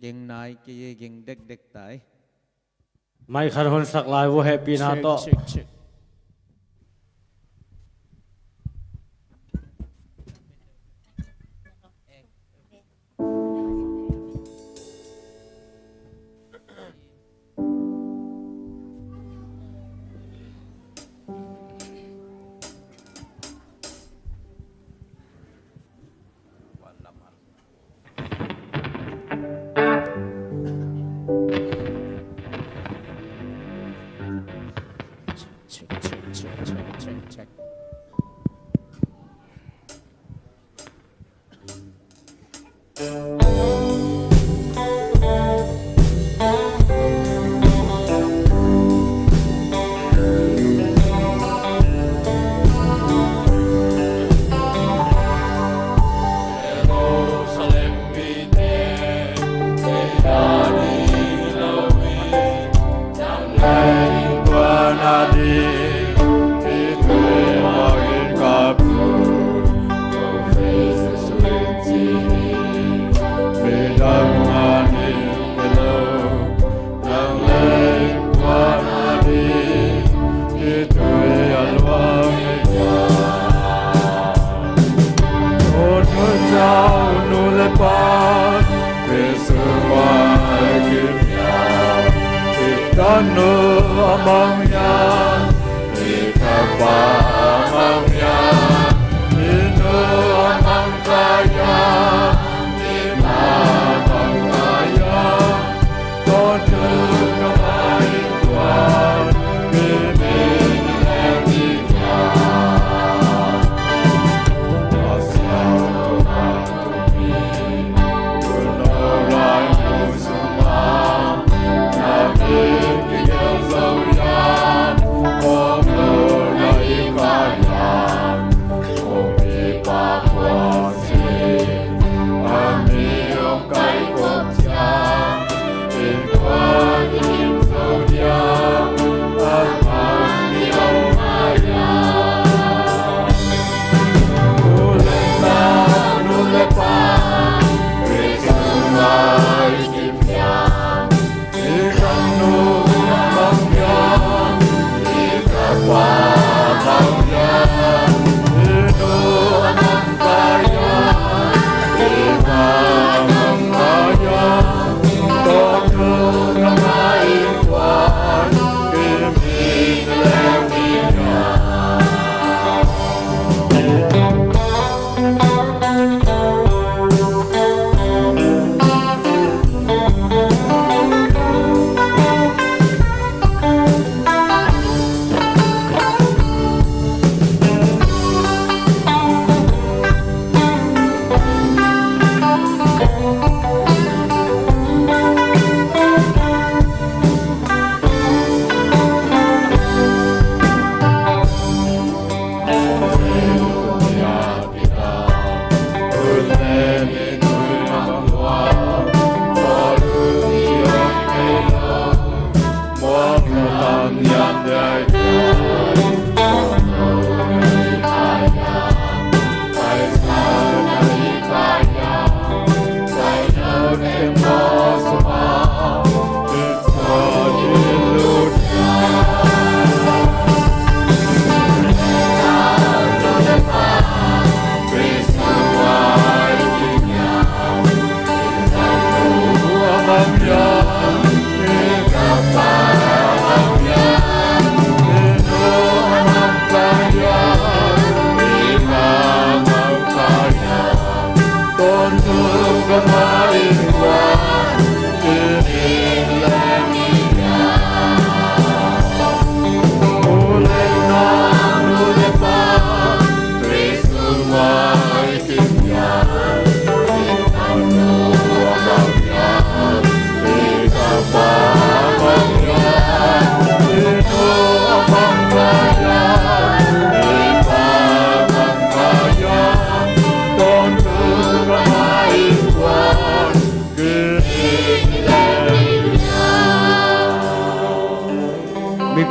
ยิงนายกี่ยิงเด็กตายไม่ขัดหนสักลายว่าเฮปีนาโต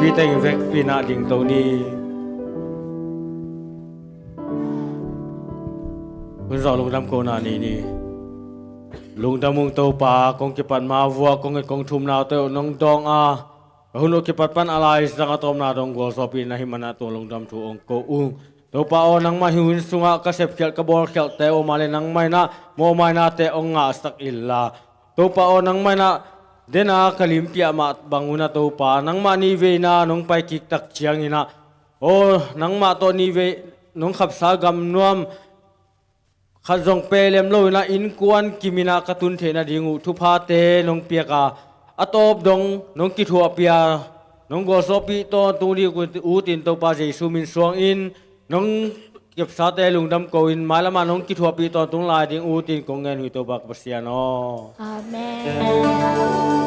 ปีแต่งเวกปีนาดิ่งตัวนี้คุณสอนลุงดำโกนานี่ลุงดำมุงโตป่ากงกิปันมาวัวกงเอ็ดกงทุมนาเตอน้องดองหุ่นกิปัดปันอะไรสังตอมนาดงกัวสอปีนาหิมานาตัวลุงดำทูองโกอุงตัวป่านังมาหิวินสุงะกระเสพเขียดกระบอกเขียดแต่โอมาเลนังไม่นะโมไม่นะแต่องงะสักอิลลาตัวป่านังไม่นะเดน่ากลิมเปียมาบังอุนาตัวป่านังมานีเวนะน้องไปกิกตักเชียงอินะโอ้นังมาตัวนีเวน้องขับสากำนวมขัดจงเปลมโลยนะอินกวนกิมินากตุนเทนะดิงูทุพาเตน้องเปียกาอตอบดงน้องกิทัวเปียน้องกัวโซปีโตตูดีกุอูตินตัวป่าเจสุมินสวงอินน้องเก็บสาเตลุงดำโกอินมาละมาน้องกิทัวปีตอนตุงลายดิงอูตินกงเงินหุยตัวบักบัสยานอ Amen.